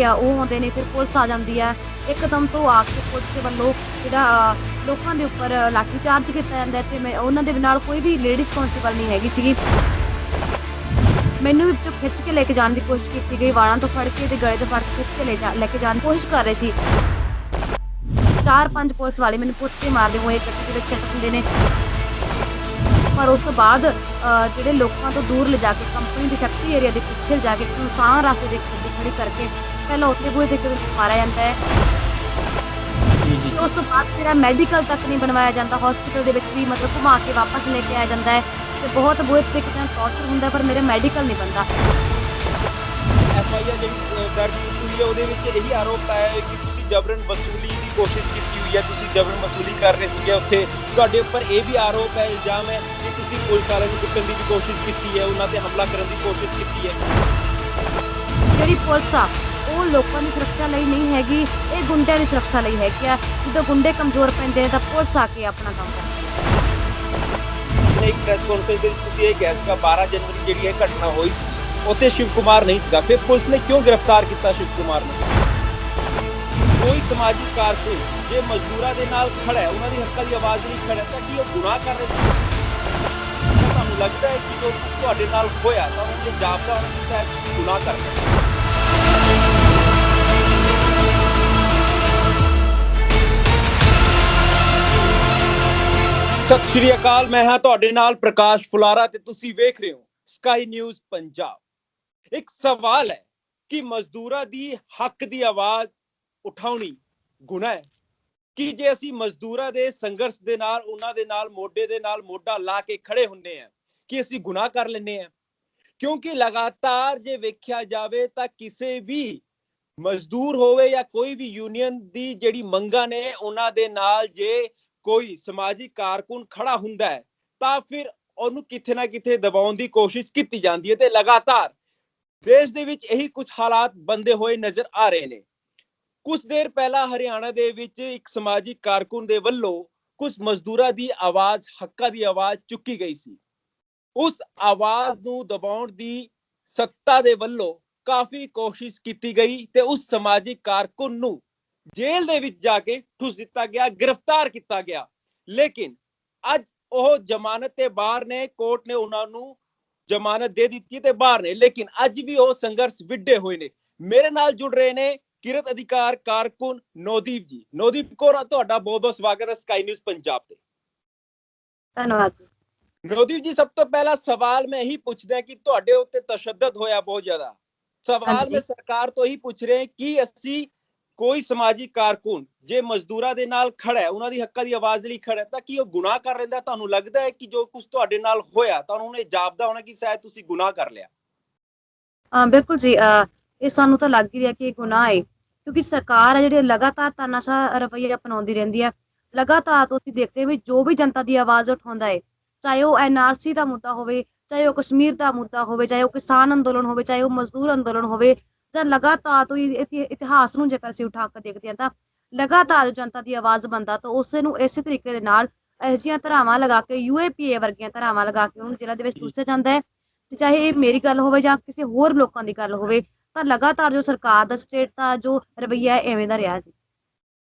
ਆ ਉਹ ਆਉਂਦੇ ਨੇ, ਫਿਰ ਪੁਲਿਸ ਆ ਜਾਂਦੀ ਹੈ। ਇੱਕਦਮ ਤੋਂ ਆ ਕੇ ਪੁਲਿਸ ਦੇ ਵੱਲੋਂ ਜਿਹੜਾ ਲੋਕਾਂ ਦੇ ਉੱਪਰ ਲਾਠੀ ਚਾਰਜ ਕੀਤਾ ਜਾਂਦਾ ਤੇ ਮੈਂ ਉਹਨਾਂ ਦੇ ਨਾਲ ਕੋਈ ਵੀ ਲੇਡੀਜ਼ ਕਾਂਸਟੇਬਲ ਨਹੀਂ ਹੈਗੀ ਸੀਗੀ। ਮੈਨੂੰ ਵੀ ਵਿੱਚੋਂ ਖਿੱਚ ਕੇ ਲੈ ਕੇ ਜਾਣ ਦੀ ਕੋਸ਼ਿਸ਼ ਕੀਤੀ ਗਈ, ਵਾਲਾਂ ਤੋਂ ਫੜ ਕੇ ਤੇ ਗਲੇ ਤੋਂ ਫੜ ਕੇ ਖਿੱਚ ਕੇ ਲੈ ਕੇ ਜਾਣ ਦੀ ਕੋਸ਼ਿਸ਼ ਕਰ ਰਹੇ ਸੀ। 4-5 ਪੁਲਿਸ ਵਾਲੇ ਮੈਨੂੰ ਪੁੱਛ ਕੇ ਮਾਰਦੇ ਹੋਏ ਗੱਡੀ ਦੇ ਵਿੱਚ ਛੱਡ ਦਿੰਦੇ ਨੇ। ਪਰ ਉਸ ਤੋਂ ਬਾਅਦ ਜਿਹੜੇ ਲੋਕਾਂ ਤੋਂ ਦੂਰ ਲਿਜਾ ਕੇ ਕੰਪਨੀ ਦੀ ਫੈਕਟਰੀ ਏਰੀਆ ਦੇ ਪਿੱਛੇ ਲਿਜਾ ਕੇ ਸੁਨਸਾਨ ਰਸਤੇ ਦੇ ਗੱਡੀ ਖੜੀ ਕਰਕੇ ਪਹਿਲਾਂ ਉੱਥੇ ਬੂਹੇ ਦੇ ਮਾਰਿਆ ਜਾਂਦਾ ਹੈ। ਉਸ ਤੋਂ ਬਾਅਦ ਮੇਰਾ ਮੈਡੀਕਲ ਤੱਕ ਨਹੀਂ ਬਣਵਾਇਆ ਜਾਂਦਾ, ਹਸਪੀਟਲ ਦੇ ਵਿੱਚ ਵੀ ਮਤਲਬ ਘੁਮਾ ਕੇ ਵਾਪਸ ਲੈ ਕੇ ਆਇਆ ਜਾਂਦਾ ਹੈ ਤੇ ਬਹੁਤ ਬੁਰੇ ਤਰੀਕੇ ਨਾਲ ਟੌਰਚਰ ਹੁੰਦਾ, ਪਰ ਮੇਰਾ ਮੈਡੀਕਲ ਨਹੀਂ ਬਣਦਾ। FIR ਜਿਹੜੀ ਦਰਜ ਹੋਈ ਹੈ ਉਹਦੇ ਵਿੱਚ ਇਹੀ ਆਰੋਪ ਆਇਆ ਹੈ ਕਿ ਤੁਸੀਂ ਜਬਰਨ ਵਸੂਲੀ ਦੀ ਕੋਸ਼ਿਸ਼ ਕੀਤੀ ਹੋਈ ਹੈ, ਤੁਸੀਂ ਜਬਰਨ ਵਸੂਲੀ ਕਰ ਰਹੇ ਸੀਗੇ ਉੱਥੇ। ਤੁਹਾਡੇ ਉੱਪਰ ਇਹ ਵੀ ਆਰੋਪ ਹੈ, ਇਲਜ਼ਾਮ ਹੈ ਕਿ ਤੁਸੀਂ ਪੁਲਿਸ ਵਾਲਿਆਂ ਨੂੰ ਕੁੱਟਣ ਦੀ ਵੀ ਕੋਸ਼ਿਸ਼ ਕੀਤੀ ਹੈ, ਉਹਨਾਂ ਤੇ ਹਮਲਾ ਕਰਨ ਦੀ ਕੋਸ਼ਿਸ਼ ਕੀਤੀ ਹੈ। ਜਿਹੜੀ ਪੁਲਿਸ ਆ ਉਹ ਲੋਕਾਂ ਦੀ ਸੁਰੱਖਿਆ ਲਈ ਨਹੀਂ ਹੈਗੀ, ਇਹ ਗੁੰਡਿਆਂ ਦੀ ਸੁਰੱਖਿਆ ਲਈ ਹੈਗੀ ਆ। ਜਦੋਂ ਗੁੰਡੇ ਕਮਜ਼ੋਰ ਪੈਂਦੇ ਨੇ ਤਾਂ ਪੁਲਿਸ ਆ ਕੇ ਆਪਣਾ ਕੰਮ ਕਰਦੀ ਹੈ। ਇੱਕ ਪ੍ਰੈਸ ਕਾਨਫਰੰਸ ਦੇ ਵਿੱਚ ਤੁਸੀਂ ਇਹ ਕਿਹਾ ਸੀਗਾ 12 ਜਨਵਰੀ ਜਿਹੜੀ ਇਹ ਘਟਨਾ ਹੋਈ ਸੀ ਉੱਥੇ ਸ਼ਿਵ ਕੁਮਾਰ ਨਹੀਂ ਸੀਗਾ, ਫਿਰ ਪੁਲਿਸ ਨੇ ਕਿਉਂ ਗ੍ਰਿਫਤਾਰ ਕੀਤਾ ਸ਼ਿਵ ਕੁਮਾਰ ਨੂੰ? ਕੋਈ ਸਮਾਜਿਕ ਕਾਰਕੁਨ ਜੇ ਮਜ਼ਦੂਰਾਂ ਦੇ ਨਾਲ ਖੜਾ ਹੈ, ਉਹਨਾਂ ਦੀ ਹੱਕਾਂ ਦੀ ਆਵਾਜ਼ ਨਹੀਂ ਖੜਾ ਤਾਂ ਕੀ ਉਹ ਗੁਨਾਹ ਕਰ ਰਹੇ ਸੀ? ਤੁਹਾਨੂੰ ਲੱਗਦਾ ਹੈ ਕਿ ਜੋ ਤੁਹਾਡੇ ਨਾਲ ਹੋਇਆ ਤਾਂ ਉਹਨੇ ਜਾਪਦਾ ਹੋਣਾ ਕਿ ਸ਼ਾਇਦ ਤੁਸੀਂ ਗੁਨਾਹ ਕਰ ਰਹੇ ਹੋ? ਸਤਿ ਸ਼੍ਰੀ ਅਕਾਲ, ਮੈਂ ਹਾਂ ਤੁਹਾਡੇ ਨਾਲ ਪ੍ਰਕਾਸ਼ ਫੁਲਾਰਾ ਤੇ ਤੁਸੀਂ ਵੇਖ ਰਹੇ ਹੋ ਸਕਾਈ ਨਿਊਜ਼ ਪੰਜਾਬ। ਇੱਕ ਸਵਾਲ ਹੈ ਕਿ ਮਜ਼ਦੂਰਾਂ ਦੀ ਹੱਕ ਦੀ ਆਵਾਜ਼ ਉਠਾਉਣੀ ਗੁਨਾਹ ਹੈ ਕਿ ਜੇ ਅਸੀਂ ਮਜ਼ਦੂਰਾਂ ਦੇ ਸੰਘਰਸ਼ ਦੇ ਨਾਲ ਉਹਨਾਂ ਦੇ ਨਾਲ ਮੋਢੇ ਦੇ ਨਾਲ ਮੋਢਾ ਲਾ ਕੇ ਖੜੇ ਹੁੰਦੇ ਆ ਕਿ ਅਸੀਂ ਗੁਨਾਹ ਕਰ ਲੈਂਦੇ ਆ? ਕਿਉਂਕਿ ਲਗਾਤਾਰ ਜੇ ਵੇਖਿਆ ਜਾਵੇ ਤਾਂ ਕਿਸੇ ਵੀ ਮਜ਼ਦੂਰ ਹੋਵੇ ਜਾਂ ਕੋਈ ਵੀ ਯੂਨੀਅਨ ਦੀ ਜਿਹੜੀ ਮੰਗਾਂ ਨੇ ਉਹਨਾਂ ਦੇ ਨਾਲ ਜੇ ਕੋਈ ਸਮਾਜਿਕ ਕਾਰਕੁਨ ਖੜਾ ਹੁੰਦਾ ਹੈ ਤਾਂ ਫਿਰ ਉਹਨੂੰ ਕਿਤੇ ਨਾ ਕਿਤੇ ਦਬਾਉਣ ਦੀ ਕੋਸ਼ਿਸ਼ ਕੀਤੀ ਜਾਂਦੀ ਹੈ ਤੇ ਲਗਾਤਾਰ ਦੇਸ਼ ਦੇ ਵਿੱਚ ਇਹੀ ਕੁਝ ਹਾਲਾਤ ਬੰਦੇ ਹੋਏ ਨਜ਼ਰ ਆ ਰਹੇ ਨੇ। ਕੁਝ ਦੇਰ ਪਹਿਲਾਂ ਹਰਿਆਣਾ ਦੇ ਵਿੱਚ ਇੱਕ ਸਮਾਜਿਕ ਕਾਰਕੁਨ ਦੇ ਵੱਲੋਂ ਕੁਝ ਮਜ਼ਦੂਰਾਂ ਦੀ ਆਵਾਜ਼, ਹੱਕਾਂ ਦੀ ਆਵਾਜ਼ ਚੁੱਕੀ ਗਈ ਸੀ। ਉਸ ਆਵਾਜ਼ ਨੂੰ ਦਬਾਉਣ ਦੀ ਸੱਤਾ ਦੇ ਵੱਲੋਂ ਕਾਫੀ ਕੋਸ਼ਿਸ਼ ਕੀਤੀ ਗਈ ਤੇ ਉਸ ਸਮਾਜਿਕ ਕਾਰਕੁਨ ਨੂੰ ਜੇਲ੍ਹ ਦੇ ਵਿੱਚ ਜਾ ਕੇ ਠੁੱਸ ਦਿੱਤਾ ਗਿਆ, ਗ੍ਰਿਫਤਾਰ ਕੀਤਾ ਗਿਆ। ਲੇਕਿਨ ਅੱਜ ਉਹ ਜ਼ਮਾਨਤ ਤੇ ਬਾਹਰ ਨੇ, ਕੋਰਟ ਨੇ ਉਹਨਾਂ ਨੂੰ ਜ਼ਮਾਨਤ ਦੇ ਦਿੱਤੀ ਤੇ ਬਾਹਰ ਨੇ, ਲੇਕਿਨ ਅੱਜ ਵੀ ਉਹ ਸੰਘਰਸ਼ ਵਿੱਢੇ ਹੋਏ ਨੇ। ਮੇਰੇ ਨਾਲ ਜੁੜ ਰਹੇ ਨੇ ਕਿਰਤ ਅਧਿਕਾਰ ਕਾਰਕੁਨ ਨੌਦੀਪ ਜੀ। ਨੌਦੀਪ ਕੌਰ, ਤੁਹਾਡਾ ਬਹੁਤ ਬਹੁਤ ਸਵਾਗਤ ਹੈ ਸਕਾਈ ਨਿਊਜ਼ ਪੰਜਾਬ ਤੇ। ਧੰਨਵਾਦ ਜੀ। ਨੌਦੀਪ ਜੀ, ਸਭ ਤੋਂ ਪਹਿਲਾ ਸਵਾਲ ਮੈਂ ਇਹੀ ਪੁੱਛਦਾ ਕਿ ਤੁਹਾਡੇ ਉੱਤੇ ਤਸ਼ੱਦਦ ਹੋਇਆ ਬਹੁਤ ਜ਼ਿਆਦਾ। ਸਵਾਲ ਮੈਂ ਸਰਕਾਰ ਤੋਂ ਇਹੀ ਪੁੱਛ ਰਿਹਾ ਕਿ ਅਸੀਂ ਕੋਈ ਸਮਾਜਿਕ ਕਾਰਕੁਨ ਜੇ ਮਜ਼ਦੂਰਾਂ ਦੇ ਨਾਲ ਖੜਾ ਹੈ, ਉਹਨਾਂ ਦੀ ਹੱਕਾਂ ਦੀ ਆਵਾਜ਼ ਲਈ ਖੜਾ ਹੈ ਤਾਂ ਕੀ ਉਹ ਗੁਨਾਹ ਕਰ ਲੈਂਦਾ? ਤੁਹਾਨੂੰ ਲੱਗਦਾ ਹੈ ਕਿ ਜੋ ਕੁਝ ਤੁਹਾਡੇ ਨਾਲ ਹੋਇਆ ਤੁਹਾਨੂੰ ਇਹ ਜਾਪਦਾ ਹੋਣਾ ਕਿ ਸ਼ਾਇਦ ਤੁਸੀਂ ਗੁਨਾਹ ਕਰ ਲਿਆ? ਬਿਲਕੁਲ ਜੀ, ਇਹ ਸਾਨੂੰ ਤਾਂ ਲੱਗ ਹੀ ਰਿਹਾ ਕਿ ਇਹ ਗੁਨਾਹ ਹੈ, ਕਿਉਂਕਿ ਸਰਕਾਰ ਹੈ ਜਿਹੜੀ ਲਗਾਤਾਰ ਤਾਨਾਸ਼ਾਹ ਰਵੱਈਆ ਅਪਣਾਉਂਦੀ ਰਹਿੰਦੀ ਹੈ। ਲਗਾਤਾਰ ਤੁਸੀਂ ਦੇਖਦੇ ਹੋ ਵੀ ਜੋ ਵੀ ਜਨਤਾ ਦੀ ਆਵਾਜ਼ ਉਠਾਉਂਦਾ ਹੈ, ਚਾਹੇ ਉਹ NRC ਦਾ ਮੁੱਦਾ ਹੋਵੇ, ਚਾਹੇ ਉਹ ਕਸ਼ਮੀਰ ਦਾ ਮੁੱਦਾ ਹੋਵੇ, ਚਾਹੇ ਉਹ ਕਿਸਾਨ ਅੰਦੋਲਨ ਹੋਵੇ, ਚਾਹੇ ਉਹ ਮਜ਼ਦੂਰ ਅੰਦੋਲਨ ਹੋਵੇ, ਜਾਂ ਲਗਾਤਾਰ ਤੋਂ ਇਤਿਹਾਸ ਨੂੰ ਜੇਕਰ ਅਸੀਂ ਉਠਾ ਕੇ ਦੇਖਦੇ ਹਾਂ ਤਾਂ ਲਗਾਤਾਰ ਜਨਤਾ ਦੀ ਆਵਾਜ਼ ਬਣਦਾ ਤਾਂ ਉਸੇ ਨੂੰ ਇਸੇ ਤਰੀਕੇ ਦੇ ਨਾਲ ਇਹੋ ਜਿਹੀਆਂ ਧਾਰਾਵਾਂ ਲਗਾ ਕੇ UAPA ਵਰਗੀਆਂ ਧਾਰਾਵਾਂ ਲਗਾ ਕੇ ਉਹਨੂੰ ਜੇਲ੍ਹਾਂ ਦੇ ਵਿੱਚ ਠੁੱਸਿਆ ਜਾਂਦਾ ਹੈ। ਤੇ ਚਾਹੇ ਇਹ ਮੇਰੀ ਗੱਲ ਹੋਵੇ ਜਾਂ ਕਿਸੇ ਹੋਰ ਲੋਕਾਂ ਦੀ ਗੱਲ ਹੋਵੇ ਤਾਂ ਲਗਾਤਾਰ ਜੋ ਸਰਕਾਰ ਦਾ ਸਟੇਟ ਦਾ ਜੋ ਰਵੱਈਆ ਹੈ ਐਵੇਂ ਦਾ ਰਿਹਾ ਜੀ।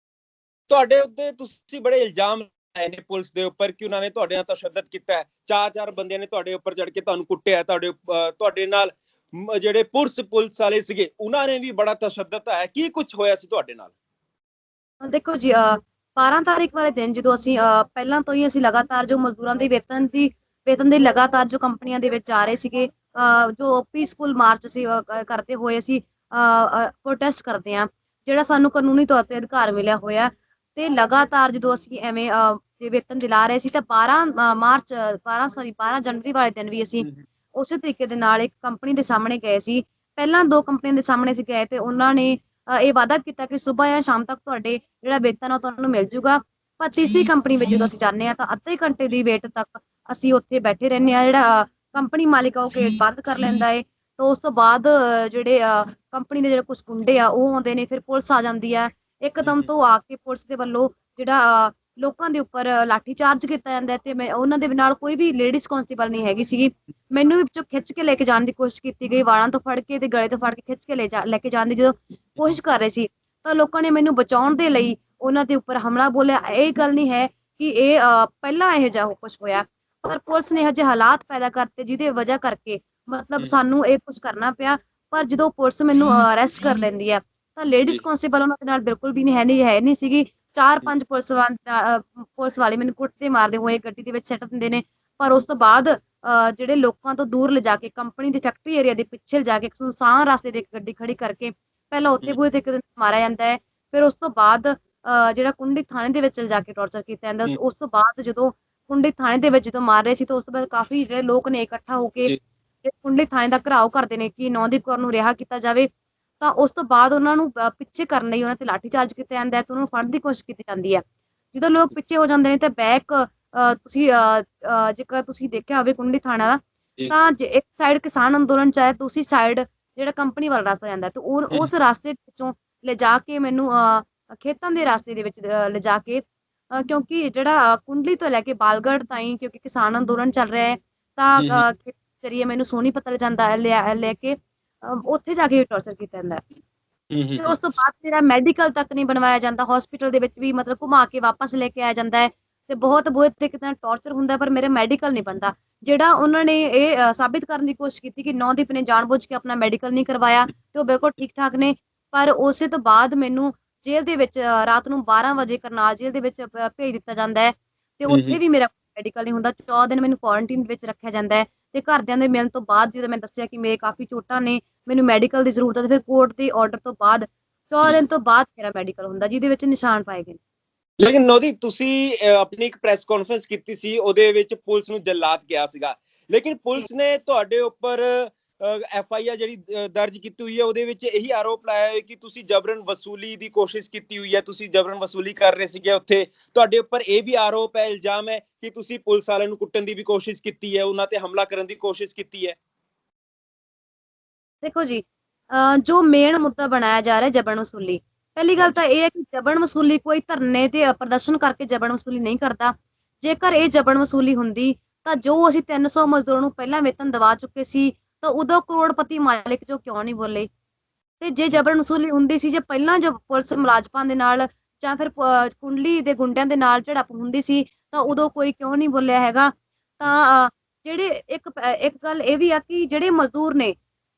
ਤੁਹਾਡੇ ਉੱਤੇ ਤੁਸੀਂ ਬੜੇ ਇਲਜ਼ਾਮ ਲਾਏ ਨੇ ਪੁਲਿਸ ਦੇ ਉੱਪਰ ਕਿ ਉਹਨਾਂ ਨੇ ਤੁਹਾਡੇ ਨਾਲ ਤਸ਼ੱਦਦ ਕੀਤਾ ਹੈ। 4 ਬੰਦਿਆਂ ਨੇ ਤੁਹਾਡੇ ਉੱਪਰ ਚੜ ਕੇ ਤੁਹਾਨੂੰ ਕੁੱਟਿਆ, ਤੁਹਾਡੇ ਨਾਲ ਜਿਹੜੇ ਪੁਲਿਸ ਵਾਲੇ ਸੀਗੇ ਉਹਨਾਂ ਨੇ ਵੀ ਬੜਾ ਤਸ਼ੱਦਦ ਹੈ। ਕੀ ਕੁਝ ਹੋਇਆ ਸੀ ਤੁਹਾਡੇ ਨਾਲ? ਦੇਖੋ ਜੀ, 12 ਤਾਰੀਖ ਵਾਲੇ ਦਿਨ ਜਦੋਂ ਅਸੀਂ ਪਹਿਲਾਂ ਤੋਂ ਹੀ ਅਸੀਂ ਲਗਾਤਾਰ ਜੋ ਮਜ਼ਦੂਰਾਂ ਦੇ ਵੇਤਨ ਦੀ ਲਗਾਤਾਰ ਜੋ ਕੰਪਨੀਆਂ ਦੇ ਵਿੱਚ ਜਾ ਰਹੇ ਸੀਗੇ, ਜੋ ਪੀਸਫੁਲ ਮਾਰਚ ਅਸੀਂ ਕਰਦੇ ਹੋਏ ਅਸੀਂ ਪ੍ਰੋਟੈਸਟ ਕਰਦੇ ਹਾਂ, ਜਿਹੜਾ ਸਾਨੂੰ ਕਾਨੂੰਨੀ ਤੌਰ ਤੇ ਅਧਿਕਾਰ ਮਿਲਿਆ ਹੋਇਆ। ਤੇ ਲਗਾਤਾਰ ਜਦੋਂ ਅਸੀਂ ਐਵੇਂ ਵੇਤਨ ਦਿਲਾ ਰਹੇ ਸੀ ਤਾਂ 12 ਜਨਵਰੀ ਵਾਲੇ ਦਿਨ ਵੀ ਅਸੀਂ ਉਸੇ ਤਰੀਕੇ ਦੇ ਨਾਲ ਇੱਕ ਕੰਪਨੀ ਦੇ ਸਾਹਮਣੇ ਗਏ ਸੀ। ਪਹਿਲਾਂ 2 ਕੰਪਨੀਆਂ ਦੇ ਸਾਹਮਣੇ ਅਸੀਂ ਗਏ ਤੇ ਉਹਨਾਂ ਨੇ ਇਹ ਵਾਅਦਾ ਕੀਤਾ ਕਿ ਸੁਬਾਹ ਜਾਂ ਸ਼ਾਮ ਤੱਕ ਤੁਹਾਡੇ ਜਿਹੜਾ ਵੇਤਨ ਆ ਤੁਹਾਨੂੰ ਮਿਲ ਜੂਗਾ। ਪਰ ਤੀਸਰੀ ਕੰਪਨੀ ਵਿੱਚ ਜਦੋਂ ਅਸੀਂ ਜਾਂਦੇ ਹਾਂ ਤਾਂ ਅੱਧੇ ਘੰਟੇ ਦੀ ਵੇਟ ਤੱਕ ਅਸੀਂ ਉੱਥੇ ਬੈਠੇ ਰਹਿੰਦੇ ਹਾਂ। ਜਿਹੜਾ ਕੰਪਨੀ ਮਾਲਿਕ ਆ ਉਹ ਗੇਟ ਬੰਦ ਕਰ ਲੈਂਦਾ ਹੈ। ਤਾਂ ਉਸ ਤੋਂ ਬਾਅਦ ਜਿਹੜੇ ਕੰਪਨੀ ਦੇ ਜਿਹੜੇ ਕੁਝ ਗੁੰਡੇ ਆ ਉਹ ਆਉਂਦੇ ਨੇ, ਫਿਰ ਪੁਲਿਸ ਆ ਜਾਂਦੀ ਹੈ। ਇੱਕਦਮ ਤੋਂ ਆ ਕੇ ਪੁਲਿਸ ਦੇ ਵੱਲੋਂ ਜਿਹੜਾ ਲੋਕਾਂ ਦੇ ਉੱਪਰ ਲਾਠੀ ਚਾਰਜ ਕੀਤਾ ਜਾਂਦਾ ਹੈ ਤੇ ਮੈਂ ਉਹਨਾਂ ਦੇ ਨਾਲ ਕੋਈ ਵੀ ਲੇਡੀਜ਼ ਕਾਂਸਟੇਬਲ ਨਹੀਂ ਹੈਗੀ ਸੀਗੀ। ਮੈਨੂੰ ਵੀ ਵਿੱਚੋਂ ਖਿੱਚ ਕੇ ਲੈ ਕੇ ਜਾਣ ਦੀ ਕੋਸ਼ਿਸ਼ ਕੀਤੀ ਗਈ, ਵਾਲਾਂ ਤੋਂ ਫੜ ਕੇ ਤੇ ਗਲੇ ਤੋਂ ਫੜ ਕੇ ਖਿੱਚ ਕੇ ਲੈ ਕੇ ਜਾਣ ਦੀ ਜਦੋਂ ਕੋਸ਼ਿਸ਼ ਕਰ ਰਹੇ ਸੀ, ਤਾਂ ਲੋਕਾਂ ਨੇ ਮੈਨੂੰ ਬਚਾਉਣ ਦੇ ਲਈ ਉਹਨਾਂ ਦੇ ਉੱਪਰ ਹਮਲਾ ਬੋਲਿਆ। ਇਹ ਗੱਲ ਨਹੀਂ ਹੈ ਕਿ ਇਹ ਪਹਿਲਾਂ ਇਹੋ ਜਿਹਾ ਕੁਛ ਹੋਇਆ, ਪਰ ਪੁਲਿਸ ਨੇ ਇਹੋ ਜਿਹੇ ਹਾਲਾਤ ਪੈਦਾ ਕਰਤੇ ਜਿਹਦੀ ਵਜ੍ਹਾ ਕਰਕੇ ਮਤਲਬ ਸਾਨੂੰ ਇਹ ਕੁਛ ਕਰਨਾ ਪਿਆ। ਪਰ ਜਦੋਂ ਪੁਲਿਸ ਮੈਨੂੰ ਅਰੈਸਟ ਕਰ ਲੈਂਦੀ ਆ, ਤਾਂ ਲੇਡੀਜ਼ ਜੀ ਕਾਂਸਟੇਬਲ ਉਹਨਾਂ ਦੇ ਨਾਲ ਬਿਲਕੁਲ ਵੀ ਹੈ ਨਹੀਂ ਸੀਗੀ। 4-5 ਪੁਲਿਸ ਵਾਲੇ ਮੈਨੂੰ ਕੁੱਟਦੇ ਮਾਰਦੇ ਹੋਏ ਗੱਡੀ ਦੇ ਵਿੱਚ ਸਿੱਟ ਦਿੰਦੇ ਨੇ। ਪਰ ਉਸ ਤੋਂ ਬਾਅਦ ਜਿਹੜੇ ਲੋਕਾਂ ਤੋਂ ਦੂਰ ਲਿਜਾ ਕੇ ਕੰਪਨੀ ਦੇ ਫੈਕਟਰੀ ਏਰੀਆ ਦੇ ਪਿੱਛੇ ਲਿਜਾ ਕੇ ਇੱਕ ਸੁਨਸਾਨ ਰਸਤੇ ਤੇ ਇੱਕ ਗੱਡੀ ਖੜੀ ਕਰਕੇ ਪਹਿਲਾਂ ਉੱਥੇ ਬੂਹੇ ਤੇ ਇੱਕ ਦਿਨ ਮਾਰਿਆ ਜਾਂਦਾ ਹੈ। ਫਿਰ ਉਸ ਤੋਂ ਬਾਅਦ ਜਿਹੜਾ ਕੁੰਡੀ ਥਾਣੇ ਦੇ ਵਿੱਚ ਲਿਜਾ ਕੇ ਟੌਰਚਰ ਕੀਤਾ ਜਾਂਦਾ। ਉਸ ਤੋਂ ਬਾਅਦ ਜਦੋਂ ਕੁੰਡੀ ਥਾਣੇ ਦੇ ਵਿੱਚ ਜਦੋਂ ਮਾਰ ਰਹੇ ਸੀ, ਤਾਂ ਉਸ ਤੋਂ ਬਾਅਦ ਕਾਫੀ ਜਿਹੜੇ ਲੋਕ ਨੇ ਇਕੱਠਾ ਹੋ ਕੇ ਕੁੰਡੀ ਥਾਣੇ ਦਾ ਘਿਰਾਓ ਕਰਦੇ ਨੇ ਕਿ ਨੌਦੀਪ ਕੌਰ ਨੂੰ ਰਿਹਾ ਕੀਤਾ ਜਾਵੇ। ਤਾਂ ਉਸ ਤੋਂ ਬਾਅਦ ਉਹਨਾਂ ਨੂੰ ਪਿੱਛੇ ਕਰਨ ਲਈ ਉਹਨਾਂ ਤੇ ਲਾਠੀ ਚਾਰਜ ਕੀਤਾ ਜਾਂਦਾ ਹੈ ਤੇ ਉਹਨਾਂ ਨੂੰ ਫੜਨ ਦੀ ਕੋਸ਼ਿਸ਼ ਕੀਤੀ ਜਾਂਦੀ ਹੈ। ਜਦੋਂ ਲੋਕ ਪਿੱਛੇ ਹੋ ਜਾਂਦੇ ਨੇ ਤੇ ਬੈਕ ਤੁਸੀਂ ਜੇਕਰ ਤੁਸੀਂ ਦੇਖਿਆ ਹੋਵੇ ਕੁੰਡੀ ਥਾਣਾ ਦਾ, ਤਾਂ ਇੱਕ ਸਾਈਡ ਕਿਸਾਨ ਅੰਦੋਲਨ ਚ ਹੈ, ਦੂਸਰੀ ਸਾਈਡ ਜਿਹੜਾ ਕੰਪਨੀ ਵਾਲਾ ਰਸਤਾ ਜਾਂਦਾ ਤੇ ਉਸ ਰਸਤੇ ਵਿੱਚੋਂ ਲਿਜਾ ਕੇ ਮੈਨੂੰ ਖੇਤਾਂ ਦੇ ਰਸਤੇ ਦੇ ਵਿੱਚ ਲਿਜਾ ਕੇ ਕਿਉਂਕਿ ਜਿਹੜਾ ਕੁੰਡਲੀ ਤੋਂ ਲੈ ਕੇ ਬਾਲਗੜ੍ਹ ਤਾਈਂ ਕਿਉਂਕਿ ਕਿਸਾਨ ਅੰਦੋਲਨ ਚੱਲ ਰਿਹਾ ਹੈ, ਤਾਂ ਜਰੀਏ ਮੈਨੂੰ ਸੋਨੀਪਤ ਲਿਜਾਂਦਾ ਲੈ ਕੇ ਉੱਥੇ ਜਾ ਕੇ ਟੌਰਚਰ ਕੀਤਾ ਜਾਂਦਾ ਹੈ। ਤੇ ਉਸ ਤੋਂ ਬਾਅਦ ਮੇਰਾ ਮੈਡੀਕਲ ਤੱਕ ਨਹੀਂ ਬਣਵਾਇਆ ਜਾਂਦਾ, ਹਸਪੀਟਲ ਦੇ ਵਿੱਚ ਵੀ ਮਤਲਬ ਘੁਮਾ ਕੇ ਵਾਪਸ ਲੈ ਕੇ ਆਇਆ ਜਾਂਦਾ ਹੈ ਤੇ ਬਹੁਤ ਬੁਰੇ ਤਰੀਕੇ ਨਾਲ ਟੌਰਚਰ ਹੁੰਦਾ, ਪਰ ਮੇਰਾ ਮੈਡੀਕਲ ਨਹੀਂ ਬਣਦਾ। ਜਿਹੜਾ ਉਹਨਾਂ ਨੇ ਇਹ ਸਾਬਿਤ ਕਰਨ ਦੀ ਕੋਸ਼ਿਸ਼ ਕੀਤੀ ਕਿ ਨੌਦੀਪ ਨੇ ਜਾਣਬੁੱਝ ਕੇ ਆਪਣਾ ਮੈਡੀਕਲ ਨਹੀਂ ਕਰਵਾਇਆ ਤੇ ਉਹ ਬਿਲਕੁਲ ਠੀਕ ਠਾਕ ਨੇ, ਪਰ ਉਸੇ ਤੋਂ ਬਾਅਦ ਮੈਨੂੰ ਜੇਲ੍ਹ ਦੇ ਵਿੱਚ ਰਾਤ ਨੂੰ 12 ਵਜੇ ਕਰਨਾਲ ਜੇਲ੍ਹ ਦੇ ਵਿੱਚ ਭੇਜ ਦਿੱਤਾ ਜਾਂਦਾ ਹੈ ਤੇ ਉੱਥੇ ਵੀ ਮੇਰਾ ਮੈਡੀਕਲ ਨਹੀਂ ਹੁੰਦਾ। 14 ਦਿਨ ਮੈਨੂੰ ਕੁਆਰੰਟੀਨ ਵਿੱਚ ਰੱਖਿਆ ਜਾਂਦਾ ਹੈ ਤੇ ਘਰਦਿਆਂ ਦੇ ਮਿਲਣ ਤੋਂ ਬਾਅਦ ਜਦੋਂ ਮੈਂ ਦੱਸਿਆ ਕਿ ਮੇਰੇ ਕਾਫੀ ਚੋਟਾਂ ਨੇ, ਮੈਨੂੰ ਮੈਡੀਕਲ ਦੀ ਜ਼ਰੂਰਤ ਹੈ, ਤੇ ਫਿਰ ਕੋਰਟ ਦੇ ਆਰਡਰ ਤੋਂ ਬਾਅਦ 14 ਦਿਨ ਤੋਂ ਬਾਅਦ ਮੇਰਾ ਮੈਡੀਕਲ ਹੁੰਦਾ ਜਿਹਦੇ ਵਿੱਚ ਨਿਸ਼ਾਨ ਪਾਏ ਗਏ। ਲੇਕਿਨ ਨੌਦੀਪ, ਤੁਸੀਂ ਆਪਣੀ ਇੱਕ ਪ੍ਰੈਸ ਕਾਨਫਰੰਸ ਕੀਤੀ ਸੀ, ਉਹਦੇ ਵਿੱਚ ਪੁਲਿਸ ਨੂੰ ਜਲਾਦ ਕਿਹਾ ਸੀਗਾ, ਲੇਕਿਨ ਪੁਲਿਸ ਨੇ ਤੁਹਾਡੇ ਉੱਪਰ FIR ਜਿਹੜੀ ਦਰਜ ਕੀਤੀ ਹੋਈ ਹੈ ਉਹਦੇ ਵਿੱਚ ਇਹੀ ਆਰੋਪ ਲਾਇਆ ਹੈ ਕਿ ਤੁਸੀਂ ਜਬਰਨ ਵਸੂਲੀ ਦੀ ਕੋਸ਼ਿਸ਼ ਕੀਤੀ ਹੋਈ ਹੈ, ਤੁਸੀਂ ਜਬਰਨ ਵਸੂਲੀ ਕਰ ਰਹੇ ਸੀਗੇ ਉੱਥੇ। ਤੁਹਾਡੇ ਉੱਪਰ ਇਹ ਵੀ ਆਰੋਪ ਹੈ, ਇਲਜ਼ਾਮ ਹੈ ਕਿ ਤੁਸੀਂ ਪੁਲਿਸ ਵਾਲਿਆਂ ਨੂੰ ਕੁੱਟਣ ਦੀ ਵੀ ਕੋਸ਼ਿਸ਼ ਕੀਤੀ ਹੈ, ਉਹਨਾਂ ਤੇ ਹਮਲਾ ਕਰਨ ਦੀ ਕੋਸ਼ਿਸ਼ ਕੀਤੀ ਹੈ। ਦੇਖੋ ਜੀ, ਜੋ ਮੇਨ ਮੁੱਦਾ ਬਣਾਇਆ ਜਾ ਰਿਹਾ ਜਬਰਨ ਵਸੂਲੀ, ਪਹਿਲੀ ਗੱਲ ਤਾਂ ਇਹ ਹੈ ਕਿ ਜਬਰਨ ਵਸੂਲੀ ਕੋਈ ਧਰਨੇ ਤੇ ਪ੍ਰਦਰਸ਼ਨ ਕਰਕੇ ਜਬਰਨ ਵਸੂਲੀ ਨਹੀਂ ਕਰਦਾ। ਜੇਕਰ ਇਹ ਜਬਰਨ ਵਸੂਲੀ ਹੁੰਦੀ ਤਾਂ ਜੋ ਅਸੀਂ 300 ਮਜ਼ਦੂਰਾਂ ਨੂੰ ਪਹਿਲਾਂ ਵੇਤਨ ਦਵਾ ਚੁੱਕੇ ਸੀ, ਤਾਂ ਉਦੋਂ ਕਰੋੜਪਤੀ ਮਾਲਿਕ ਜੋ ਕਿਉਂ ਨਹੀਂ ਬੋਲੇ। ਤੇ ਜੇ ਜਬਰਨ ਵਸੂਲੀ ਹੁੰਦੀ ਸੀ, ਜੇ ਪਹਿਲਾਂ ਜੋ ਪੁਲਿਸ ਮੁਲਾਜ਼ਮਾਂ ਦੇ ਨਾਲ ਜਾਂ ਫਿਰ ਕੁੰਡਲੀ ਦੇ ਗੁੰਡਿਆਂ ਦੇ ਨਾਲ ਝੜਪ ਹੁੰਦੀ ਸੀ, ਤਾਂ ਉਦੋਂ ਕੋਈ ਕਿਉਂ ਨਹੀਂ ਬੋਲਿਆ ਹੈਗਾ। ਤਾਂ ਜਿਹੜੇ ਇੱਕ ਗੱਲ ਇਹ ਵੀ ਆ ਕਿ ਜਿਹੜੇ ਮਜ਼ਦੂਰ ਨੇ,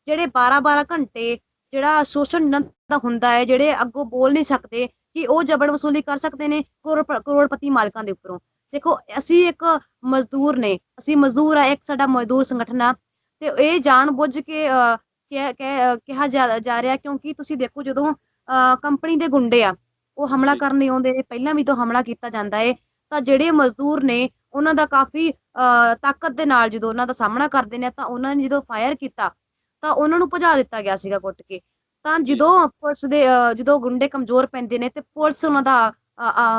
ਜਿਹੜੇ 12-12 ਘੰਟੇ ਜਿਹੜਾ ਸ਼ੋਸ਼ਣ ਇਹਨਾਂ ਦਾ ਹੁੰਦਾ ਹੈ, ਜਿਹੜੇ ਅੱਗੋਂ ਬੋਲ ਨਹੀਂ ਸਕਦੇ, ਕਿ ਉਹ ਜਬਰਨ ਵਸੂਲੀ ਕਰ ਸਕਦੇ ਨੇ ਕਰੋੜਪਤੀ ਮਾਲਕਾਂ ਦੇ ਉੱਪਰੋਂ। ਦੇਖੋ, ਅਸੀਂ ਇੱਕ ਮਜ਼ਦੂਰ ਨੇ, ਅਸੀਂ ਮਜ਼ਦੂਰ ਆ, ਇੱਕ ਸਾਡਾ ਮਜ਼ਦੂਰ ਸੰਗਠਨ ਆ, ਤੇ ਇਹ ਜਾਣ ਬੁੱਝ ਕੇ ਕਿਹਾ ਜਾ ਰਿਹਾ ਕਿਉਂਕਿ ਤੁਸੀਂ ਦੇਖੋ ਜਦੋਂ ਕੰਪਨੀ ਦੇ ਗੁੰਡੇ ਆ ਉਹ ਹਮਲਾ ਕਰਨ ਨਹੀਂ ਆਉਂਦੇ ਨੇ, ਪਹਿਲਾਂ ਵੀ ਤਾਂ ਹਮਲਾ ਕੀਤਾ ਜਾਂਦਾ ਹੈ, ਤਾਂ ਜਿਹੜੇ ਮਜ਼ਦੂਰ ਨੇ ਉਹਨਾਂ ਦਾ ਕਾਫੀ ਤਾਕਤ ਦੇ ਨਾਲ ਜਦੋਂ ਉਹਨਾਂ ਦਾ ਸਾਹਮਣਾ ਕਰਦੇ ਨੇ, ਤਾਂ ਉਹਨਾਂ ਨੇ ਜਦੋਂ ਫਾਇਰ ਕੀਤਾ ਤਾਂ ਉਹਨਾਂ ਨੂੰ ਭਜਾ ਦਿੱਤਾ ਗਿਆ ਸੀਗਾ ਕੁੱਟ ਕੇ। ਤਾਂ ਜਦੋਂ ਪੁਲਿਸ ਦੇ ਜਦੋਂ ਗੁੰਡੇ ਕਮਜ਼ੋਰ ਪੈਂਦੇ ਨੇ ਤੇ ਪੁਲਿਸ ਉਹਨਾਂ ਦਾ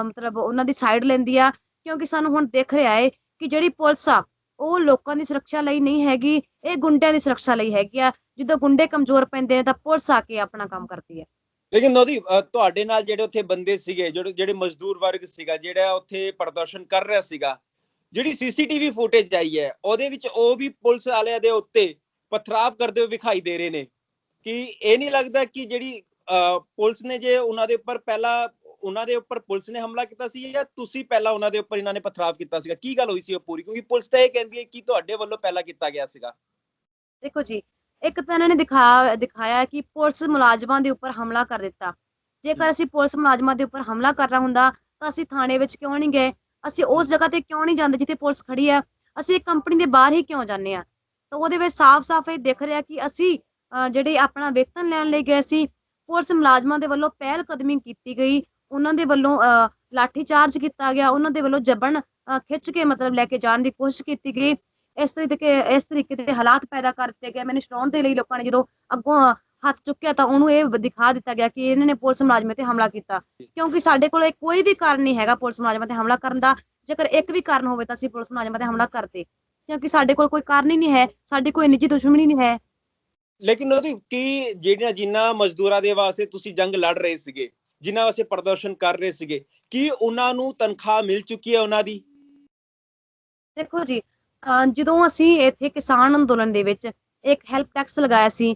ਮਤਲਬ ਉਹਨਾਂ ਦੀ ਸਾਈਡ ਲੈਂਦੀ ਆ, ਕਿਉਂਕਿ ਸਾਨੂੰ ਹੁਣ ਦਿਖ ਰਿਹਾ ਹੈ ਕਿ ਜਿਹੜੀ ਪੁਲਿਸ ਆ ਉਹ ਲੋਕਾਂ ਦੀ ਸੁਰੱਖਿਆ ਲਈ ਨਹੀਂ ਹੈਗੀ, ਇਹ ਗੁੰਡਿਆਂ ਦੀ ਸੁਰੱਖਿਆ ਲਈ ਹੈਗੀ ਆ। ਜਦੋਂ ਗੁੰਡੇ ਕਮਜ਼ੋਰ ਪੈਂਦੇ ਨੇ ਤਾਂ ਪੁਲਿਸ ਆ ਕੇ ਆਪਣਾ ਕੰਮ ਕਰਦੀ ਹੈ। ਲੇਕਿਨ ਨੌਦੀਪ, ਤੁਹਾਡੇ ਨਾਲ ਜਿਹੜੇ ਉੱਥੇ ਬੰਦੇ ਸੀਗੇ, ਜਿਹੜੇ ਮਜ਼ਦੂਰ ਵਰਗ ਸੀਗਾ ਜਿਹੜਾ ਉੱਥੇ ਪ੍ਰਦਰਸ਼ਨ ਕਰ ਰਿਹਾ ਸੀਗਾ, ਜਿਹੜੀ CCTV ਫੁਟੇਜ ਆਈ ਹੈ ਉਹਦੇ ਵਿੱਚ ਉਹ ਵੀ ਪੁਲਿਸ ਵਾਲਿਆਂ ਦੇ ਉੱਤੇ ਪਥਰਾਵ ਕਰਦੇ ਹੋਏ ਵਿਖਾਈ ਦੇ ਰਹੇ ਨੇ। ਕਿ ਇਹ ਨਹੀਂ ਲੱਗਦਾ ਕਿ ਜਿਹੜੀ ਪੁਲਿਸ ਨੇ, ਜੇ ਉਹਨਾਂ ਦੇ ਉੱਪਰ ਪਹਿਲਾਂ ਉਹਨਾਂ ਦੇ ਉੱਪਰ ਪੁਲਿਸ ਨੇ ਹਮਲਾ ਕੀਤਾ ਸੀ ਜਾਂ ਤੁਸੀਂ ਪਹਿਲਾਂ ਉਹਨਾਂ ਦੇ ਉੱਪਰ ਇਹਨਾਂ ਨੇ ਪਥਰਾਵ ਕੀਤਾ ਸੀਗਾ? ਕੀ ਗੱਲ ਹੋਈ ਸੀ ਉਹ ਪੂਰੀ? ਕਿਉਂਕਿ ਪੁਲਿਸ ਤਾਂ ਇਹ ਕਹਿੰਦੀ ਹੈ ਕਿ ਤੁਹਾਡੇ ਵੱਲੋਂ ਪਹਿਲਾਂ ਕੀਤਾ ਗਿਆ ਸੀਗਾ। ਦੇਖੋ ਜੀ, ਇੱਕ ਤਾਂ ਇਹਨਾਂ ਨੇ ਦਿਖਾਇਆ ਕਿ ਪੁਲਿਸ ਮੁਲਾਜ਼ਮਾਂ ਦੇ ਉੱਪਰ ਹਮਲਾ ਕਰ ਦਿੱਤਾ। ਜੇਕਰ ਅਸੀਂ ਪੁਲਿਸ ਮੁਲਾਜ਼ਮਾਂ ਦੇ ਉੱਪਰ ਹਮਲਾ ਕਰਨਾ ਹੁੰਦਾ ਤਾਂ ਅਸੀਂ ਥਾਣੇ ਵਿੱਚ ਕਿਉਂ ਨਹੀਂ ਗਏ? ਅਸੀਂ ਉਸ ਜਗ੍ਹਾ ਤੇ ਕਿਉਂ ਨਹੀਂ ਜਾਂਦੇ ਜਿੱਥੇ ਪੁਲਿਸ ਖੜੀ ਆ? ਅਸੀਂ ਇੱਕ ਕੰਪਨੀ ਦੇ ਬਾਹਰ ਹੀ ਕਿਉਂ ਜਾਂਦੇ ਆ? ਤਾਂ ਉਹਦੇ ਵਿੱਚ ਸਾਫ਼-ਸਾਫ਼ ਇਹ ਦਿਖ ਰਿਹਾ ਕਿ ਅਸੀਂ ਜਿਹੜੇ ਆਪਣਾ ਵੇਤਨ ਲੈਣ ਲਈ ਗਏ ਸੀ, ਪੁਲਿਸ ਮੁਲਾਜ਼ਮਾਂ ਦੇ ਵੱਲੋਂ ਪਹਿਲ ਕਦਮੀ ਕੀਤੀ ਗਈ, ਉਹਨਾਂ ਦੇ ਵੱਲੋਂ ਲਾਠੀ ਚਾਰਜ ਕੀਤਾ ਗਿਆ, ਉਹਨਾਂ ਦੇ ਵੱਲੋਂ ਜਬਰਨ ਖਿੱਚ ਕੇ ਮਤਲਬ ਲੈ ਕੇ ਜਾਣ ਦੀ ਕੋਸ਼ਿਸ਼ ਕੀਤੀ ਗਈ। ਇਸ ਤਰੀਕੇ ਦੇ ਹਾਲਾਤ ਪੈਦਾ ਕਰ ਦਿੱਤੇ ਗਏ। ਮੈਨੂੰ ਛਡਾਉਣ ਦੇ ਲਈ ਲੋਕਾਂ ਨੇ ਜਦੋਂ ਅੱਗੋਂ ਹੱਥ ਚੁੱਕਿਆ ਤਾਂ ਉਹਨੂੰ ਇਹ ਦਿਖਾ ਦਿੱਤਾ ਗਿਆ ਕਿ ਇਹਨਾਂ ਨੇ ਪੁਲਿਸ ਮੁਲਾਜ਼ਮਾਂ ਤੇ ਹਮਲਾ ਕੀਤਾ, ਕਿਉਂਕਿ ਸਾਡੇ ਕੋਲ ਕੋਈ ਵੀ ਕਾਰਨ ਨਹੀਂ ਹੈਗਾ ਪੁਲਿਸ ਮੁਲਾਜ਼ਮਾਂ ਤੇ ਹਮਲਾ ਕਰਨ ਦਾ। ਜੇਕਰ ਇੱਕ ਵੀ ਕਾਰਨ ਹੋਵੇ ਤਾਂ ਅਸੀਂ ਪੁਲਿਸ ਮੁਲਾਜ਼ਮਾਂ ਤੇ ਹਮਲਾ ਕਰਦੇ, ਕਿਉਂਕਿ ਸਾਡੇ ਕੋਲ ਕੋਈ ਕਾਰਨ ਹੀ ਨਹੀਂ ਹੈ, ਸਾਡੀ ਕੋਈ ਨਿੱਜੀ ਦੁਸ਼ਮਣੀ ਨਹੀਂ ਹੈ। ਲੇਕਿਨ ਉਹਦੀ ਕੀ ਜਿੰਨਾ ਮਜ਼ਦੂਰਾਂ ਦੇ ਵਾਸਤੇ ਤੁਸੀਂ ਜੰਗ ਲੜ ਰਹੇ ਸੀਗੇ, ਜਿਨ੍ਹਾਂ ਵਾਸਤੇ ਪ੍ਰਦਰਸ਼ਨ ਕਰ ਰਹੇ ਸੀਗੇ, ਕੀ ਉਹਨਾਂ ਨੂੰ ਤਨਖਾਹ ਮਿਲ ਚੁੱਕੀ ਹੈ ਉਹਨਾਂ ਦੀ? ਦੇਖੋ ਜੀ, ਜਦੋਂ ਅਸੀਂ ਇੱਥੇ ਕਿਸਾਨ ਅੰਦੋਲਨ ਦੇ ਵਿੱਚ ਇੱਕ ਹੈਲਪ ਟੈਕਸ ਲਗਾਇਆ ਸੀ,